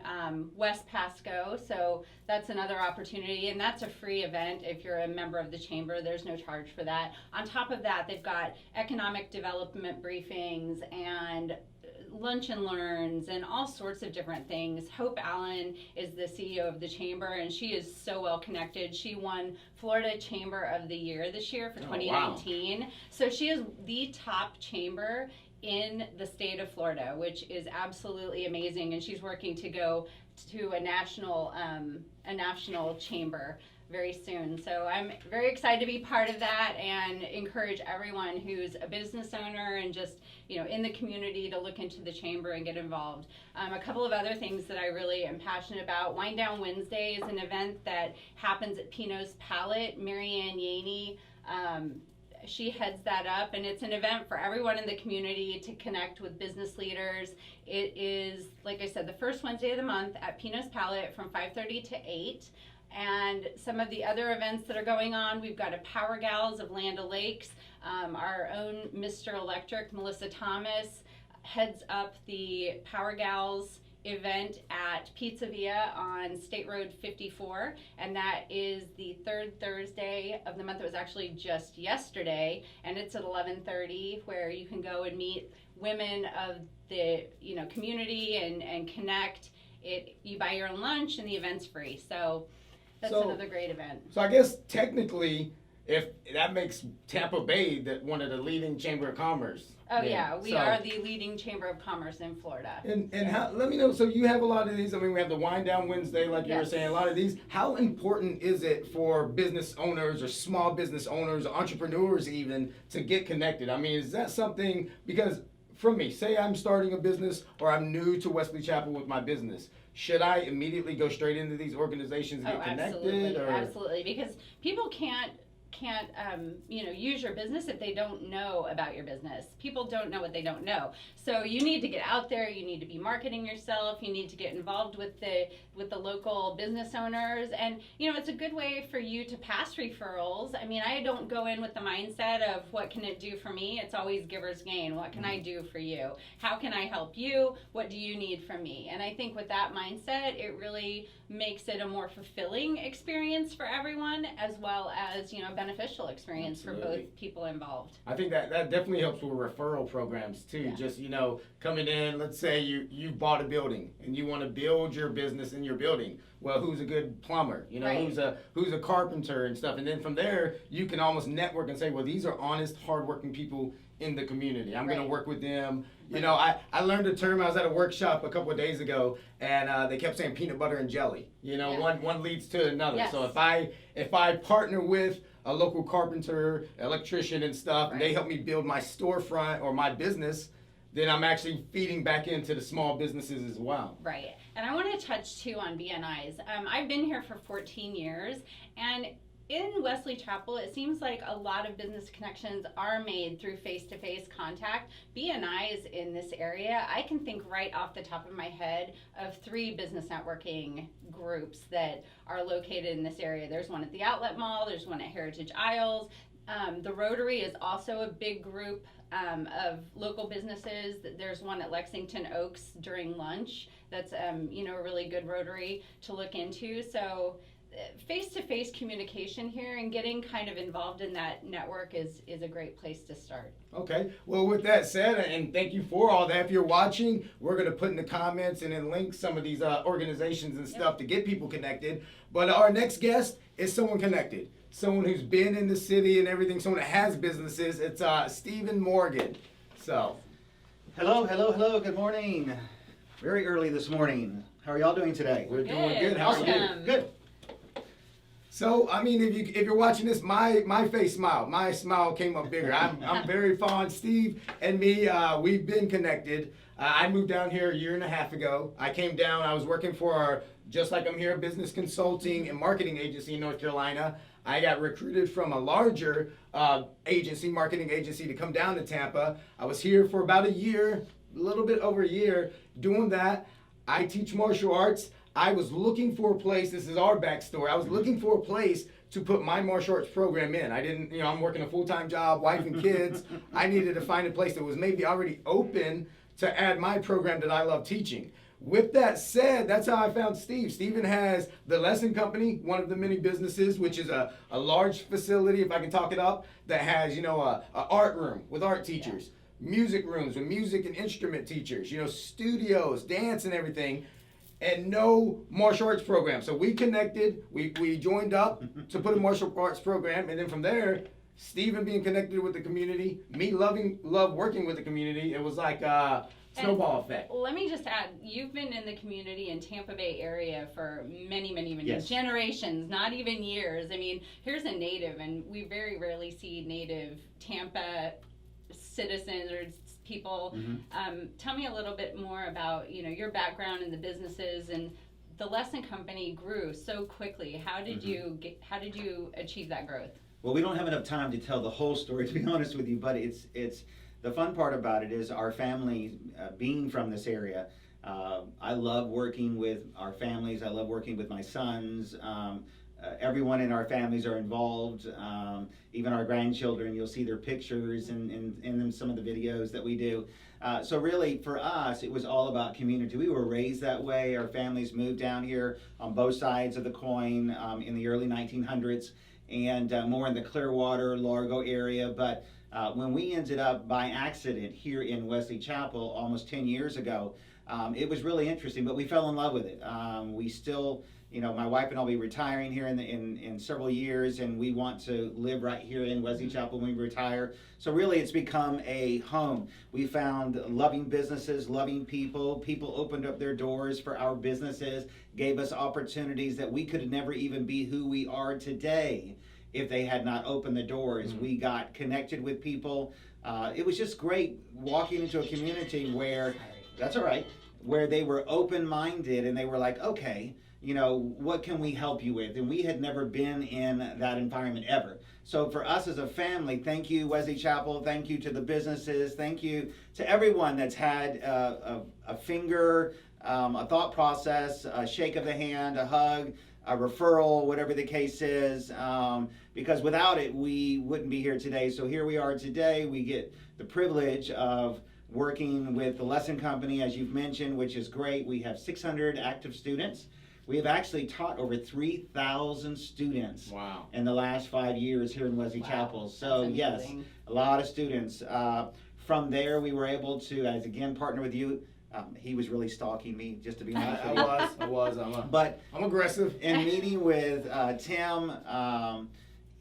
West Pasco. So that's another opportunity, and that's a free event if you're a member of the chamber. There's no charge for that. On top of that, they've got economic development briefings and lunch and learns and all sorts of different things. Hope Allen is the CEO of the chamber, and she is so well connected. She won Florida Chamber of the Year this year for 2019. So she is the top chamber in the state of Florida, which is absolutely amazing. And she's working to go to a national chamber very soon. So I'm very excited to be part of that and encourage everyone who's a business owner and just, in the community to look into the chamber and get involved. A couple of other things that I really am passionate about. Wind Down Wednesday is an event that happens at Pino's Palette. Marianne Yaney, she heads that up, and it's an event for everyone in the community to connect with business leaders. It is, like I said, the first Wednesday of the month at Pino's Palette from 5:30 to 8. And some of the other events that are going on, we've got a Power Gals of Land O'Lakes. Our own Mr. Electric, Melissa Thomas, heads up the Power Gals event at Pizza Via on State Road 54, and that is the third Thursday of the month. It was actually just yesterday, and it's at 11:30, where you can go and meet women of the community and connect. You buy your own lunch, and the event's free. So that's another great event. So I guess technically, if that makes Tampa Bay one of the leading chamber of commerce. Oh yeah, we are the leading chamber of commerce in Florida. And how, let me know, so you have a lot of these. I mean, we have the Wind Down Wednesday, like you were saying, a lot of these. How important is it for business owners or small business owners or entrepreneurs even to get connected? I mean, is that something, because from me, say I'm starting a business or I'm new to Wesley Chapel with my business. Should I immediately go straight into these organizations and get connected? Absolutely, because people can't use your business if they don't know about your business. People don't know what they don't know. So you need to get out there. You need to be marketing yourself. You need to get involved with the local business owners, and it's a good way for you to pass referrals. I mean, I don't go in with the mindset of what can it do for me. It's always giver's gain. What can I do for you? How can I help you? What do you need from me? And I think with that mindset, it really makes it a more fulfilling experience for everyone, as well as beneficial experience for both people involved. I think that definitely helps with referral programs too. Just coming in, let's say you bought a building and you want to build your business in your building. Well, who's a good plumber? Who's a carpenter and stuff. And then from there, you can almost network and say, well, these are honest, hardworking people in the community. I'm going to work with them. I learned a term. I was at a workshop a couple of days ago, and they kept saying peanut butter and jelly. One leads to another. Yes. So if I partner with a local carpenter, electrician and stuff, and they help me build my storefront or my business, then I'm actually feeding back into the small businesses as well. Right. And I want to touch too on BNIs. I've been here for 14 years, and in Wesley Chapel, it seems like a lot of business connections are made through face-to-face contact. BNIs in this area, I can think right off the top of my head of 3 business networking groups that are located in this area. There's one at the Outlet Mall, there's one at Heritage Isles. The Rotary is also a big group of local businesses. There's one at Lexington Oaks during lunch that's a really good Rotary to look into. So face-to-face communication here and getting kind of involved in that network is a great place to start. Okay. Well, with that said, and thank you for all that. If you're watching, we're going to put in the comments and then link some of these organizations and stuff to get people connected. But our next guest is someone connected, someone who's been in the city and everything, someone that has businesses. It's Stephen Morgan. So, hello. Good morning. Very early this morning. How are y'all doing today? We're doing good. How are you? Good. So, I mean, if you're watching this, my face smiled. My smile came up bigger. I'm very fond. Steve and me, we've been connected. I moved down here a year and a half ago. I came down. I was working for just like I'm here, a business consulting and marketing agency in North Carolina. I got recruited from a larger marketing agency to come down to Tampa. I was here for about a year, a little bit over a year, doing that. I teach martial arts. I was looking for a place, this is our backstory, I was looking for a place to put my martial arts program in. I didn't, I'm working a full-time job, wife and kids. I needed to find a place that was maybe already open to add my program that I love teaching. With that said, that's how I found Steve. Stephen has the Lesson Company, one of the many businesses, which is a large facility, if I can talk it up, that has, a art room with art teachers. music rooms with music and instrument teachers, studios, dance and everything, and no martial arts program. So we connected, we joined up to put a martial arts program, and then from there, Stephen being connected with the community, me love working with the community, it was like a snowball effect. Let me just add, you've been in the community in Tampa Bay area for many Yes. generations, not even years. I mean, here's a native, and we very rarely see native Tampa citizens or people. Tell me a little bit more about, your background in the businesses, and the Lesson Company grew so quickly. How did you achieve that growth? Well, we don't have enough time to tell the whole story, to be honest with you, but it's the fun part about it is our family being from this area. I love working with our families. I love working with my sons. Everyone in our families are involved. Even our grandchildren, you'll see their pictures in some of the videos that we do. So really, for us, it was all about community. We were raised that way. Our families moved down here on both sides of the coin in the early 1900s, and more in the Clearwater, Largo area. But when we ended up by accident here in Wesley Chapel almost 10 years ago, it was really interesting, but we fell in love with it. We still, my wife and I'll be retiring here in several years, and we want to live right here in Wesley Chapel when we retire. So really, it's become a home. We found loving businesses, loving people. People opened up their doors for our businesses, gave us opportunities that we could never even be who we are today if they had not opened the doors. We got connected with people. It was just great walking into a community where, that's all right, where they were open-minded and they were like, okay, what can we help you with? And we had never been in that environment ever. So for us as a family, thank you, Wesley Chapel. Thank you to the businesses. Thank you to everyone that's had a finger, a thought process, a shake of the hand, a hug, a referral, whatever the case is, because without it, we wouldn't be here today. So here we are today. We get the privilege of working with the Lesson Company, as you've mentioned, which is great. We have 600 active students. We have actually taught over 3,000 students in the last 5 years here in Wesley Chapel. So yes, a lot of students. From there, we were able to, as again, partner with you. He was really stalking me, just to be honest with you. I was. I'm aggressive. In meeting with Tim,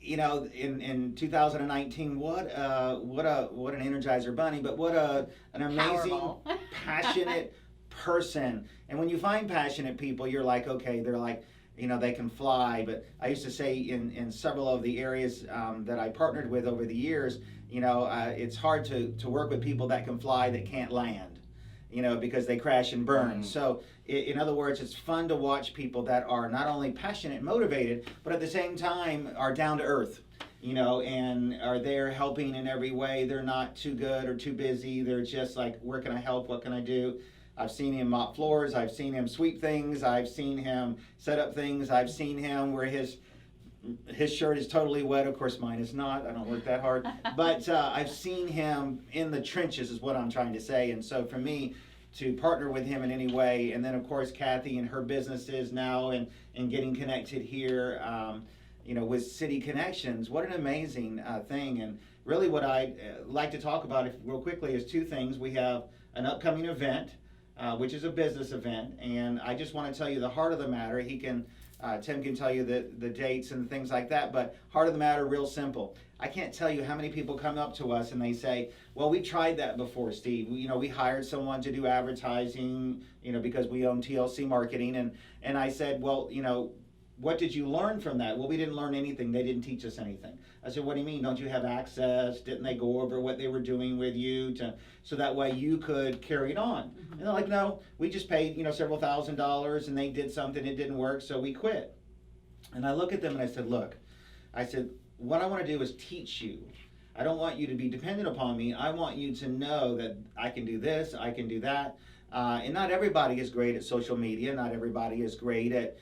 in 2019, what an Energizer Bunny, but what an amazing, Powerful. passionate person. And when you find passionate people, you're like, okay, they're like, they can fly. But I used to say in several of the areas that I partnered with over the years, it's hard to work with people that can fly that can't land. Because they crash and burn. So, in other words, it's fun to watch people that are not only passionate and motivated, but at the same time are down to earth, and are there helping in every way. They're not too good or too busy. They're just like, where can I help? What can I do? I've seen him mop floors. I've seen him sweep things. I've seen him set up things. I've seen him where his shirt is totally wet. Of course, mine is not. I don't work that hard. But I've seen him in the trenches is what I'm trying to say. And so for me to partner with him in any way, and then of course Kathy and her businesses now and getting connected here, with City Connections, what an amazing thing. And really what I'd like to talk about real quickly is two things. We have an upcoming event, which is a business event. And I just want to tell you the heart of the matter. Tim can tell you the dates and things like that, but heart of the matter, real simple. I can't tell you how many people come up to us and they say, well, we tried that before, Steve. We hired someone to do advertising, because we own TLC Marketing. And I said, well, what did you learn from that? Well, we didn't learn anything. They didn't teach us anything. I said, what do you mean? Don't you have access? Didn't they go over what they were doing with you so that way you could carry it on? And they're like, no, we just paid, several $1,000s and they did something, it didn't work, so we quit. And I look at them and I said, look, what I want to do is teach you. I don't want you to be dependent upon me. I want you to know that I can do this, I can do that. And not everybody is great at social media. Not everybody is great at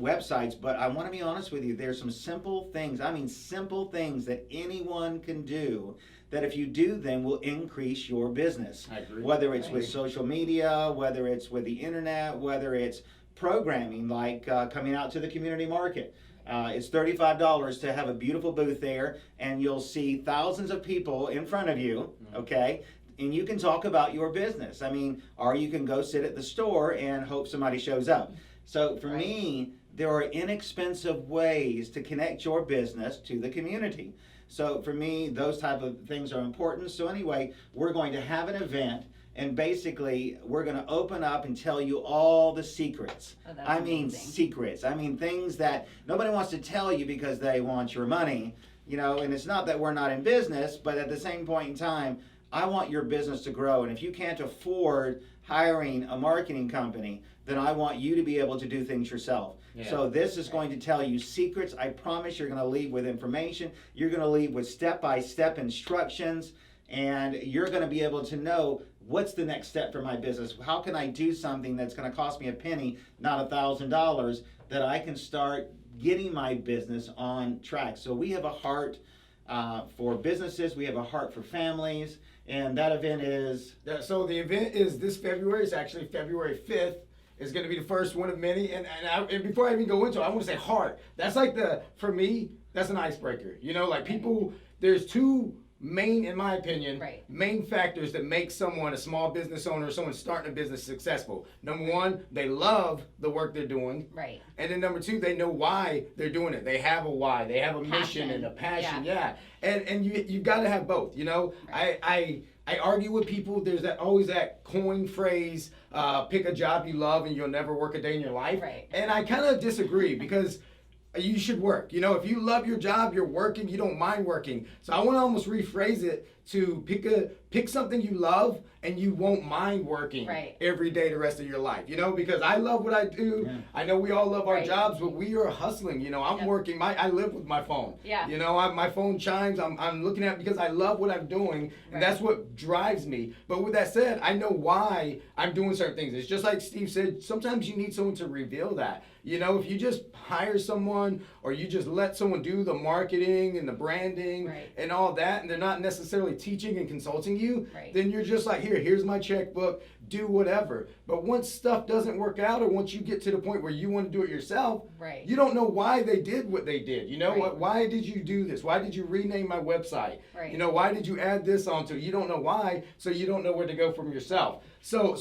websites. But I want to be honest with you. There's some simple things. Simple things that anyone can do that if you do them will increase your business. I agree. Whether it's with social media, whether it's with the internet, whether it's programming like coming out to the community market. It's $35 to have a beautiful booth there, and you'll see thousands of people in front of you, okay? and you can talk about your business. I mean, or you can go sit at the store and hope somebody shows up. So for me, there are inexpensive ways to connect your business to the community. So for me, those type of things are important. So anyway, we're going to have an event, and basically we're going to open up and tell you all the secrets. Oh, that's I mean amazing. secrets. I mean things that nobody wants to tell you because they want your money. You know, and it's not that we're not in business, but at the same point in time, I want your business to grow. And if you can't afford hiring a marketing company, then I want you to be able to do things yourself. Yeah. So this is going to tell you secrets. I promise you're going to leave with information. You're going to leave with step-by-step instructions, and you're going to be able to know what's the next step for my business. How can I do something that's going to cost me a penny, not $1,000, that I can start getting my business on track. So we have a heart for businesses. We have a heart for families, and that event is. Yeah, so the event is this February. It's actually February 5th. It's going to be the first one of many. And before I even go into it, I want to say heart. That's like for me, that's an icebreaker. You know, like people, there's two main, in my opinion, main factors that make someone a small business owner, someone starting a business successful. Number one, they love the work they're doing. Right. And then number two, they know why they're doing it. They have a why. They have a mission Passion. and a passion. Yeah. And you've got to have both. You know, I argue with people. There's always that coin phrase, pick a job you love and you'll never work a day in your life. Right. And I kind of disagree because you should work. You know, if you love your job, you're working, you don't mind working. So I want to almost rephrase it to pick something you love and you won't mind working every day the rest of your life. You know, because I love what I do. Yeah. I know we all love our jobs, but we are hustling. You know, I'm working. I live with my phone. Yeah. You know, my phone chimes. I'm looking at it because I love what I'm doing, and that's what drives me. But with that said, I know why I'm doing certain things. It's just like Steve said. Sometimes you need someone to reveal that. You know, if you just hire someone or you just let someone do the marketing and the branding and all that, and they're not necessarily teaching and consulting you, then you're just like, here's my checkbook, do whatever. But once stuff doesn't work out, or once you get to the point where you want to do it yourself, you don't know why they did what they did. You know, why did you do this? Why did you rename my website? You know, why did you add this onto it? You don't know why, so you don't know where to go from yourself. So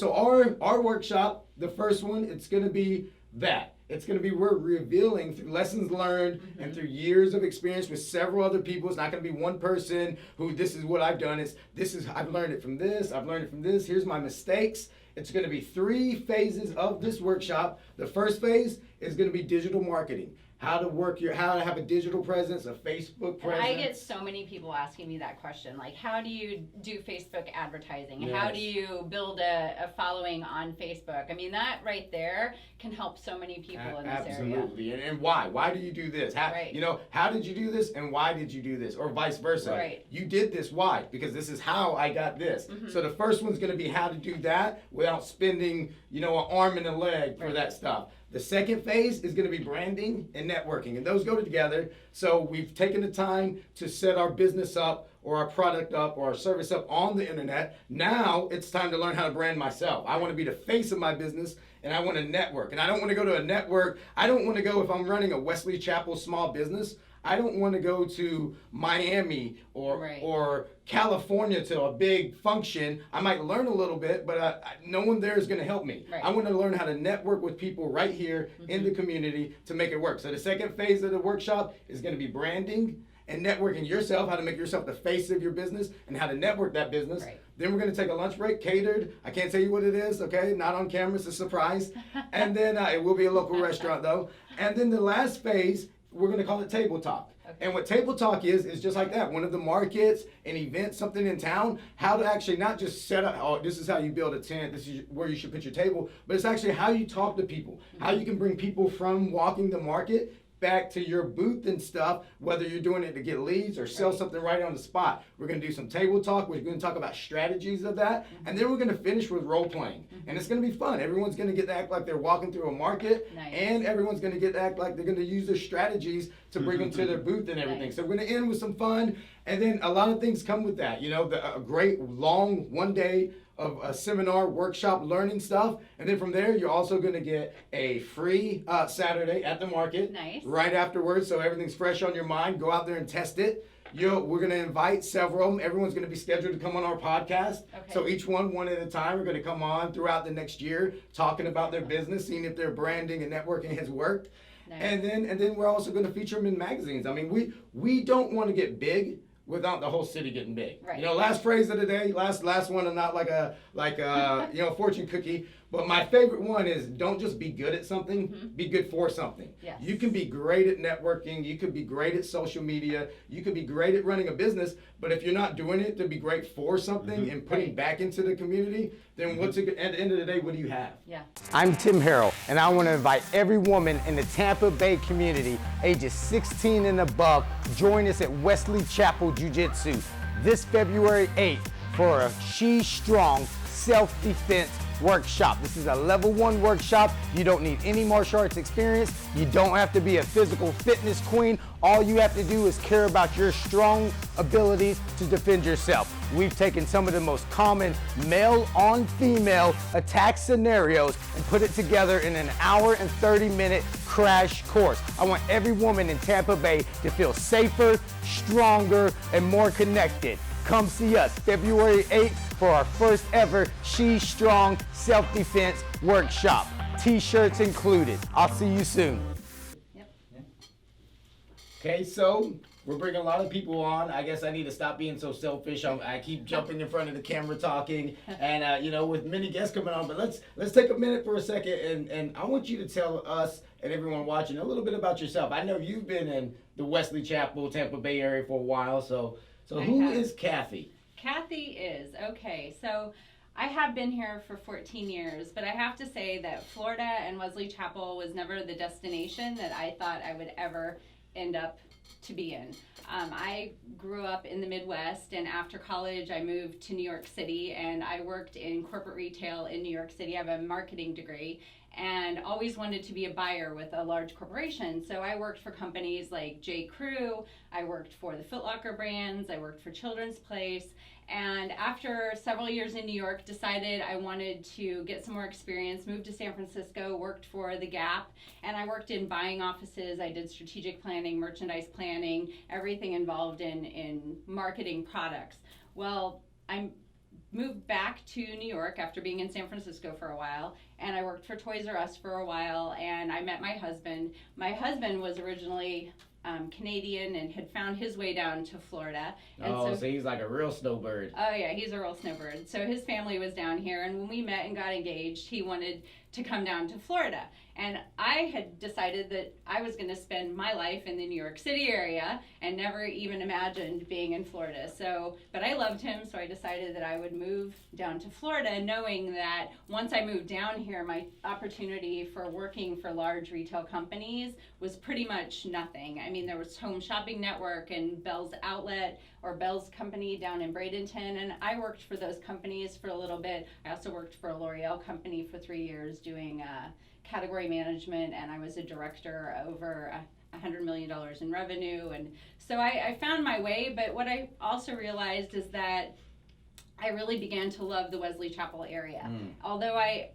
our workshop, the first one, it's going to be that. It's going to be, we're revealing through lessons learned and through years of experience with several other people. It's not going to be one person who, this is what I've done. I've learned it from this. I've learned it from this. Here's my mistakes. It's going to be 3 phases of this workshop. The first phase is going to be digital marketing. How to have a digital presence, a Facebook presence. And I get so many people asking me that question, like, how do you do Facebook advertising? Yes. How do you build a following on Facebook? I mean, that right there can help so many people in this area. Absolutely. And why? Why do you do this? You know, how did you do this and why did you do this? Or vice versa. You did this, why? Because this is how I got this. So the first one's going to be how to do that without spending, you know, an arm and a leg for that stuff. The second phase is going to be branding and networking, and those go together. So we've taken the time to set our business up or our product up or our service up on the internet. Now it's time to learn how to brand myself. I want to be the face of my business, and I want to network. And I don't want to go to a network. I don't want to go, if I'm running a Wesley Chapel small business, I don't want to go to Miami or California to a big function. I might learn a little bit, but no one there is going to help me. I want to learn how to network with people right here in the community to make it work. So the second phase of the workshop is going to be branding and networking yourself, how to make yourself the face of your business and how to network that business. Then we're going to take a lunch break, catered. I can't tell you what it is, okay? Not on camera, it's a surprise. And then it will be a local restaurant, though. And then the last phase, we're going to call it Table Talk. And what Table Talk is just like that. One of the markets, an event, something in town, how to actually not just set up, oh, this is how you build a tent, this is where you should put your table, but it's actually how you talk to people, how you can bring people from walking the market back to your booth and stuff, whether you're doing it to get leads or sell something right on the spot. We're going to do some table talk. We're going to talk about strategies of that. And then we're going to finish with role playing. And it's going to be fun. Everyone's going to get to act like they're walking through a market. And everyone's going to get to act like they're going to use their strategies to bring them to their booth and everything. So we're going to end with some fun. And then a lot of things come with that. You know, a great long one day of a seminar, workshop, learning stuff. And then from there, you're also going to get a free Saturday at the market right afterwards. So everything's fresh on your mind. Go out there and test it. we're gonna invite several of them. Everyone's gonna be scheduled to come on our podcast. Okay. So each one at a time, are gonna come on throughout the next year, talking about their business, seeing if their branding and networking has worked. Nice. And then we're also gonna feature them in magazines. I mean, we don't want to get big without the whole city getting big. Right. You know, last phrase of the day, last one, and not like a fortune cookie. But my favorite one is, don't just be good at something, be good for something. Yes. You can be great at networking, you could be great at social media, you could be great at running a business, but if you're not doing it to be great for something and putting back into the community, then at the end of the day, what do you have? Yeah. I'm Tim Harrell, and I want to invite every woman in the Tampa Bay community, ages 16 and above, join us at Wesley Chapel Jiu-Jitsu this February 8th for a She Strong self-defense workshop. This is a level 1 workshop. You don't need any martial arts experience. You don't have to be a physical fitness queen. All you have to do is care about your strong abilities to defend yourself. We've taken some of the most common male on female attack scenarios and put it together in an hour and 30-minute crash course. I want every woman in Tampa Bay to feel safer, stronger, and more connected. Come see us February 8th for our first ever She Strong self-defense workshop. T-shirts included. I'll see you soon. Yep. Okay, so we're bringing a lot of people on. I guess I need to stop being so selfish. I keep jumping in front of the camera talking, and with many guests coming on. But let's take a minute for a second, and I want you to tell us and everyone watching a little bit about yourself. I know you've been in the Wesley Chapel, Tampa Bay area for a while, so who is Kathy? Kathy is, okay, so I have been here for 14 years, but I have to say that Florida and Wesley Chapel was never the destination that I thought I would ever end up to be in. I grew up in the Midwest, and after college I moved to New York City, and I worked in corporate retail in New York City. I have a marketing degree and always wanted to be a buyer with a large corporation. So I worked for companies like J. Crew, I worked for the Foot Locker brands, I worked for Children's Place, and after several years in New York, decided I wanted to get some more experience, moved to San Francisco, worked for The Gap, and I worked in buying offices. I did strategic planning, merchandise planning, everything involved in marketing products. Well, I moved back to New York after being in San Francisco for a while, and I worked for Toys R Us for a while, and I met my husband. My husband was originally Canadian and had found his way down to Florida. And so he's like a real snowbird. Oh yeah, he's a real snowbird. So his family was down here, and when we met and got engaged, he wanted to come down to Florida. And I had decided that I was going to spend my life in the New York City area and never even imagined being in Florida. But I loved him, so I decided that I would move down to Florida, knowing that once I moved down here, my opportunity for working for large retail companies was pretty much nothing. I mean, there was Home Shopping Network and Bell's Outlet or Bell's Company down in Bradenton, and I worked for those companies for a little bit. I also worked for a L'Oreal company for 3 years doing category management, and I was a director over $100 million in revenue. And so I found my way, but what I also realized is that I really began to love the Wesley Chapel area. Although I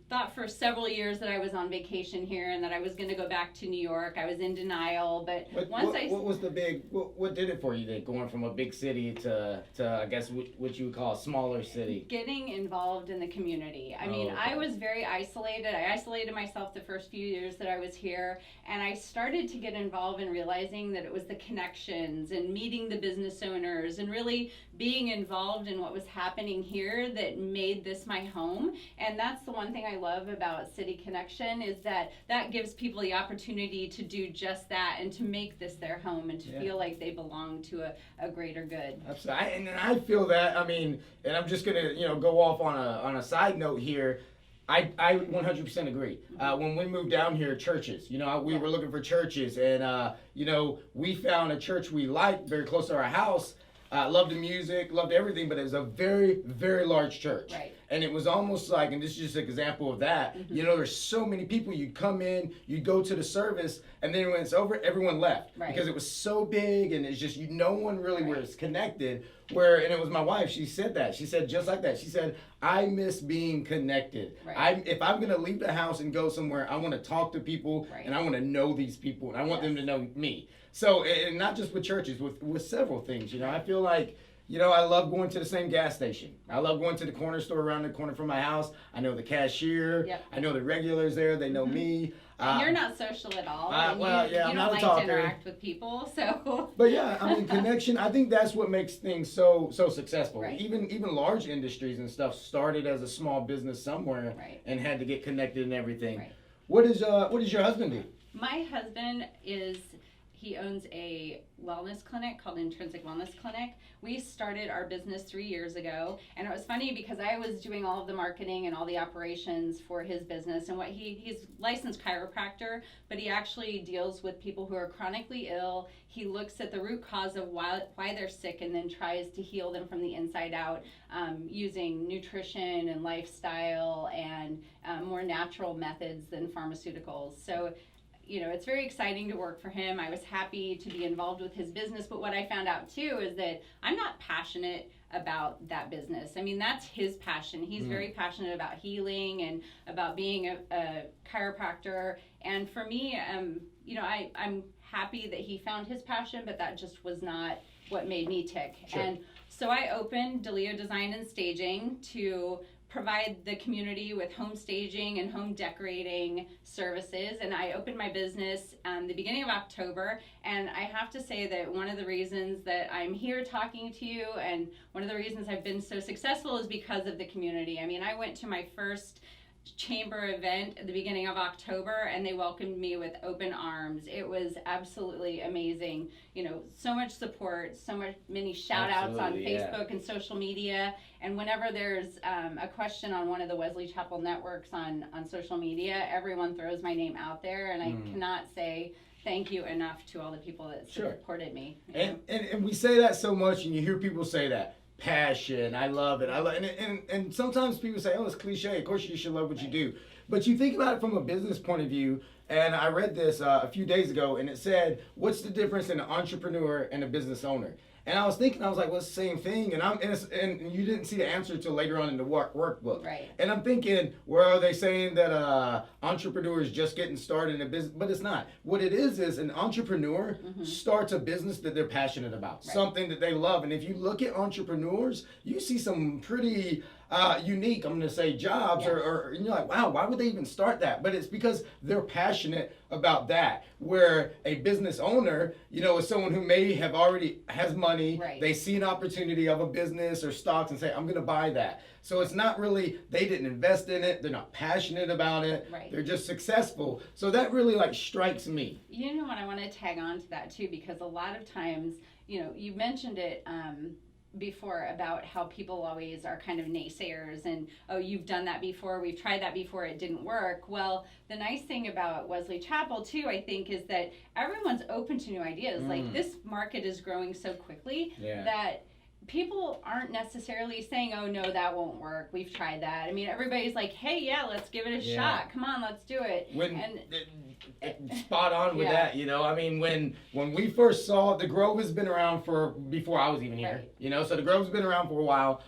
thought for several years that I was on vacation here and that I was going to go back to New York. I was in denial, but what was the big, what did it for you then, going from a big city to I guess what you would call a smaller city? Getting involved in the community. I mean, I was very isolated. I isolated myself the first few years that I was here, and I started to get involved in realizing that it was the connections and meeting the business owners and really being involved in what was happening here that made this my home. And that's the one thing I love about City Connection, is that gives people the opportunity to do just that and to make this their home and to feel like they belong to a greater good. Absolutely. And I feel that, I mean, and I'm just gonna go off on a side note here. I 100% agree. When we moved down here, churches, we were looking for churches, and we found a church we liked very close to our house. Loved the music, loved everything, but it was a very, very large church. Right. And it was almost like, and this is just an example of that, you know, there's so many people, you'd come in, you'd go to the service, and then when it's over, everyone left. Right. Because it was so big, and it's just, no one really Right. was connected. Where, and it was my wife, she said that. She said just like that. She said, I miss being connected. Right. If I'm going to leave the house and go somewhere, I want to talk to people, Right. and I want to know these people, and I want them Yes. to know me. So, and not just with churches, with several things, you know, I feel like, you know, I love going to the same gas station. I love going to the corner store around the corner from my house. I know the cashier. Yep. I know the regulars there. They know Mhm. me. And you're not social at all. And well, you, yeah, you I'm don't not a like talker. to interact with people, so. But yeah, I mean, connection. I think that's what makes things so successful. Right. Even large industries and stuff started as a small business somewhere Right. and had to get connected and everything. Right. What does your husband do? My husband he owns a wellness clinic called Intrinsic Wellness Clinic. We started our business 3 years ago, and it was funny because I was doing all of the marketing and all the operations for his business. And he's licensed chiropractor, but he actually deals with people who are chronically ill. He looks at the root cause of why they're sick and then tries to heal them from the inside out, using nutrition and lifestyle and more natural methods than pharmaceuticals. So, you know, it's very exciting to work for him. I was happy to be involved with his business, but what I found out too is that I'm not passionate about that business. I mean, that's his passion. He's very passionate about healing and about being a chiropractor. And for me, you know, I'm happy that he found his passion, but that just was not what made me tick. Sure. And so I opened DeLeo Design and Staging to provide the community with home staging and home decorating services. And I opened my business the beginning of October. And I have to say that one of the reasons that I'm here talking to you and one of the reasons I've been so successful is because of the community. I mean, I went to my first chamber event at the beginning of October and they welcomed me with open arms. It was absolutely amazing. You know, so much support, many shout outs on Absolutely, yeah. Facebook and social media. And whenever there's a question on one of the Wesley Chapel networks on social media, everyone throws my name out there, and I cannot say thank you enough to all the people that Sure. supported me. You know? And we say that so much, and you hear people say that. Passion, I love it. And sometimes people say, oh, it's cliche. Of course, you should love what you do. But you think about it from a business point of view. And I read this a few days ago, and it said, what's the difference in an entrepreneur and a business owner? And I was thinking, I was like, well, it's the same thing. And you didn't see the answer until later on in the workbook. Right. And I'm thinking, well, are they saying that entrepreneur is just getting started in a business? But it's not. What it is an entrepreneur starts a business that they're passionate about, Right. something that they love. And if you look at entrepreneurs, you see some pretty unique, I'm going to say, jobs, Yes. or you're like, wow, why would they even start that? But it's because they're passionate about that. Where a business owner, you know, is someone who may have already has money. Right. They see an opportunity of a business or stocks and say, I'm going to buy that. So it's not really, they didn't invest in it. They're not passionate about it. Right. They're just successful. So that really like strikes me. You know what, I want to tag on to that too, because a lot of times, you know, you mentioned it before about how people always are kind of naysayers and, oh, you've done that before, we've tried that before, it didn't work. Well, the nice thing about Wesley Chapel too, I think, is that everyone's open to new ideas. Like, this market is growing so quickly that people aren't necessarily saying, oh no, that won't work, we've tried that. I mean, everybody's like, hey, yeah, let's give it a shot, come on, let's do it. Spot on with that, you know. I mean, when we first saw the Grove has been around for before I was even here, Right. you know. So the Grove's been around for a while.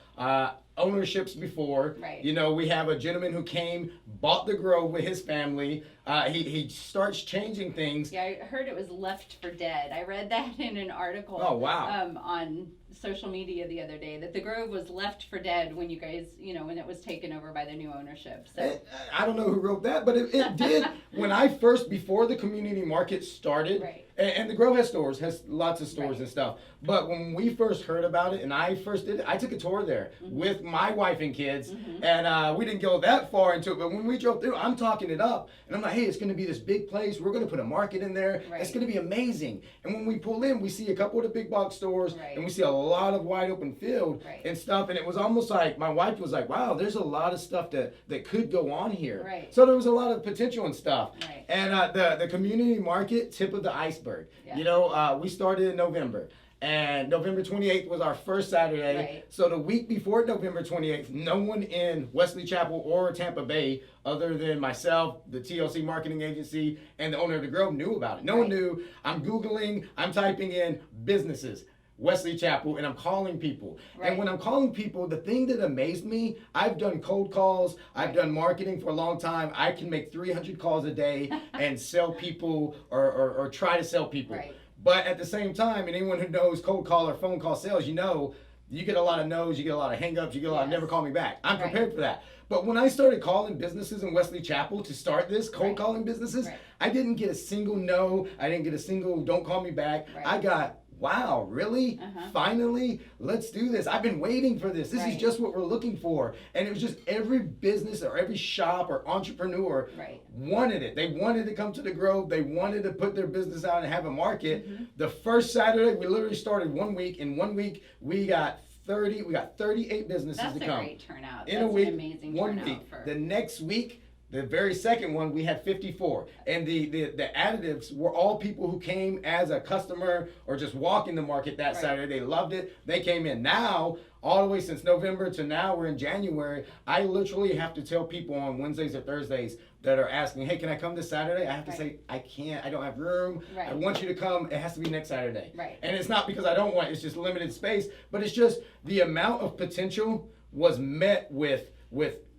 Ownerships before, Right. you know. We have a gentleman who came, bought the Grove with his family. He starts changing things. Yeah, I heard it was left for dead. I read that in an article. Oh, wow. On social media the other day, that the Grove was left for dead when you guys, you know, when it was taken over by the new ownership. So I don't know who wrote that, but it did. When I first, before the community market started, Right. and the Grove has stores, has lots of stores Right. and stuff. But when we first heard about it, and I first did it, I took a tour there with my wife and kids, and we didn't go that far into it. But when we drove through, I'm talking it up, and I'm like, hey, it's going to be this big place. We're going to put a market in there. Right. It's going to be amazing. And when we pull in, we see a couple of the big box stores, Right. and we see a lot of wide open field Right. and stuff. And it was almost like my wife was like, wow, there's a lot of stuff that could go on here. Right. So there was a lot of potential and stuff. Right. And the community market, tip of the iceberg. Yeah. You know, we started in November. And November 28th was our first Saturday. Right. So the week before November 28th, no one in Wesley Chapel or Tampa Bay, other than myself, the TLC marketing agency, and the owner of the Grove, knew about it. No one Right. knew. I'm Googling, I'm typing in businesses, Wesley Chapel, and I'm calling people. Right. And when I'm calling people, the thing that amazed me, I've done cold calls, I've Right. done marketing for a long time. I can make 300 calls a day and sell people or try to sell people. Right. But at the same time, and anyone who knows cold call or phone call sales, you know, you get a lot of no's, you get a lot of hang-ups, you get a lot of Yes. never call me back. I'm Right. prepared for that. But when I started calling businesses in Wesley Chapel to start this, cold Right. calling businesses, Right. I didn't get a single no. I didn't get a single don't call me back. Right. I got, wow, really? Uh-huh. Finally? Let's do this. I've been waiting for this. This is Right. just what we're looking for. And it was just every business or every shop or entrepreneur Right. wanted it. They wanted to come to the Grove. They wanted to put their business out and have a market. Mm-hmm. The first Saturday, we literally started 1 week. In 1 week, we got 38 businesses That's to a come. great turnout. In That's a week, an amazing 1 turnout week. for. The next week, the very second one, we had 54. And the additives were all people who came as a customer or just walking the market that Right. Saturday. They loved it. They came in. Now, all the way since November to now, we're in January. I literally have to tell people on Wednesdays or Thursdays that are asking, hey, can I come this Saturday? I have to Right. say, I can't. I don't have room. Right. I want you to come. It has to be next Saturday. Right. And it's not because I don't want, it's just limited space, but it's just the amount of potential was met with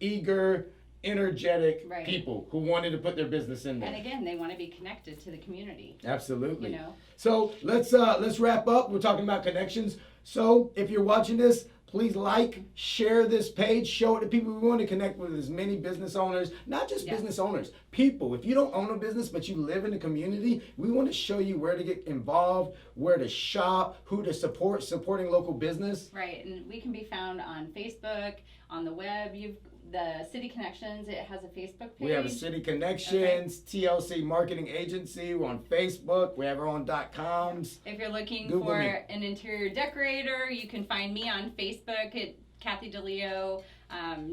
eager, energetic Right. people who wanted to put their business in there. And again, they want to be connected to the community. Absolutely. You know. So let's wrap up. We're talking about connections. So if you're watching this, please like, share this page, show it to people. We want to connect with as many business owners, not just Yes. business owners, people. If you don't own a business but you live in the community, we want to show you where to get involved, where to shop, who to support, supporting local business. Right, and we can be found on Facebook, on the web. The City Connections. It has a Facebook page. We have a City Connections, TLC Marketing Agency. We're on Facebook. We have our own .coms. If you're looking Google for me. an interior decorator, you can find me on Facebook at Kathy DeLeo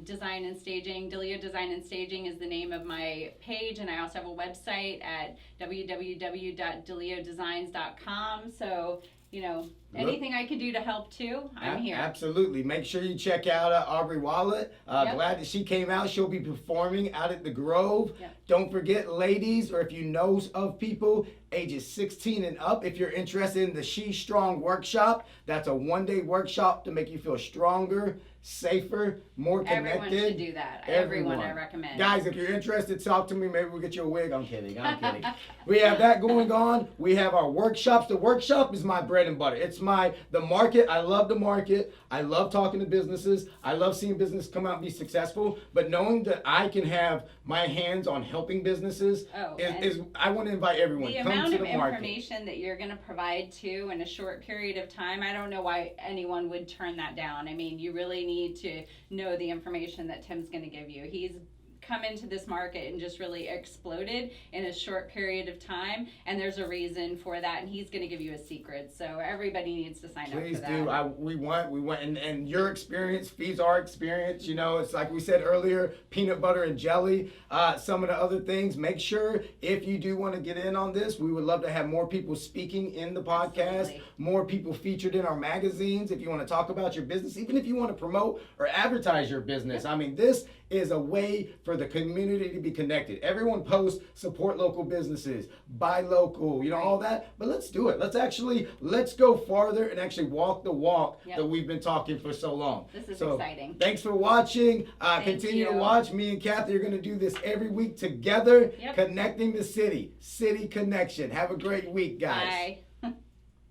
Design and Staging. DeLeo Design and Staging is the name of my page, and I also have a website at www.deleodesigns.com. So, you know, anything I could do to help too, I'm here. Absolutely. Make sure you check out Aubrey Wallet. Yep. Glad that she came out. She'll be performing out at the Grove. Yep. Don't forget, ladies, or if you know of people ages 16 and up, if you're interested in the She Strong workshop, that's a one-day workshop to make you feel stronger, safer, more connected. Everyone should do that. Everyone I recommend. Guys, if you're interested, talk to me. Maybe we'll get you a wig. I'm kidding. I'm kidding. We have that going on. We have our workshops. The workshop is my bread and butter. It's the market. I love the market. I love talking to businesses. I love seeing business come out and be successful. But knowing that I can have my hands on helping businesses is I want to invite everyone. The Come amount to of the market. information that you're going to provide to in a short period of time, I don't know why anyone would turn that down. I mean, you really need to know the information that Tim's going to give you. He's come into this market and just really exploded in a short period of time, and there's a reason for that, and he's going to give you a secret. So everybody needs to sign Please up for that. do. We want, and your experience feeds our experience. You know, it's like we said earlier, peanut butter and jelly. Some of the other things. Make sure if you do want to get in on this, we would love to have more people speaking in the podcast, Absolutely. more people featured in our magazines. If you want to talk about your business, even if you want to promote or advertise your business. I mean, this is a way for the community to be connected. Everyone posts, support local businesses, buy local, you know, all that. But let's do it. Let's go farther and actually walk the walk Yep. that we've been talking for so long. This is So, exciting. Thanks for watching. Continue to you. watch. Me and Kathy are going to do this every week together, Yep. connecting the city. City Connection. Have a great week, guys. Bye.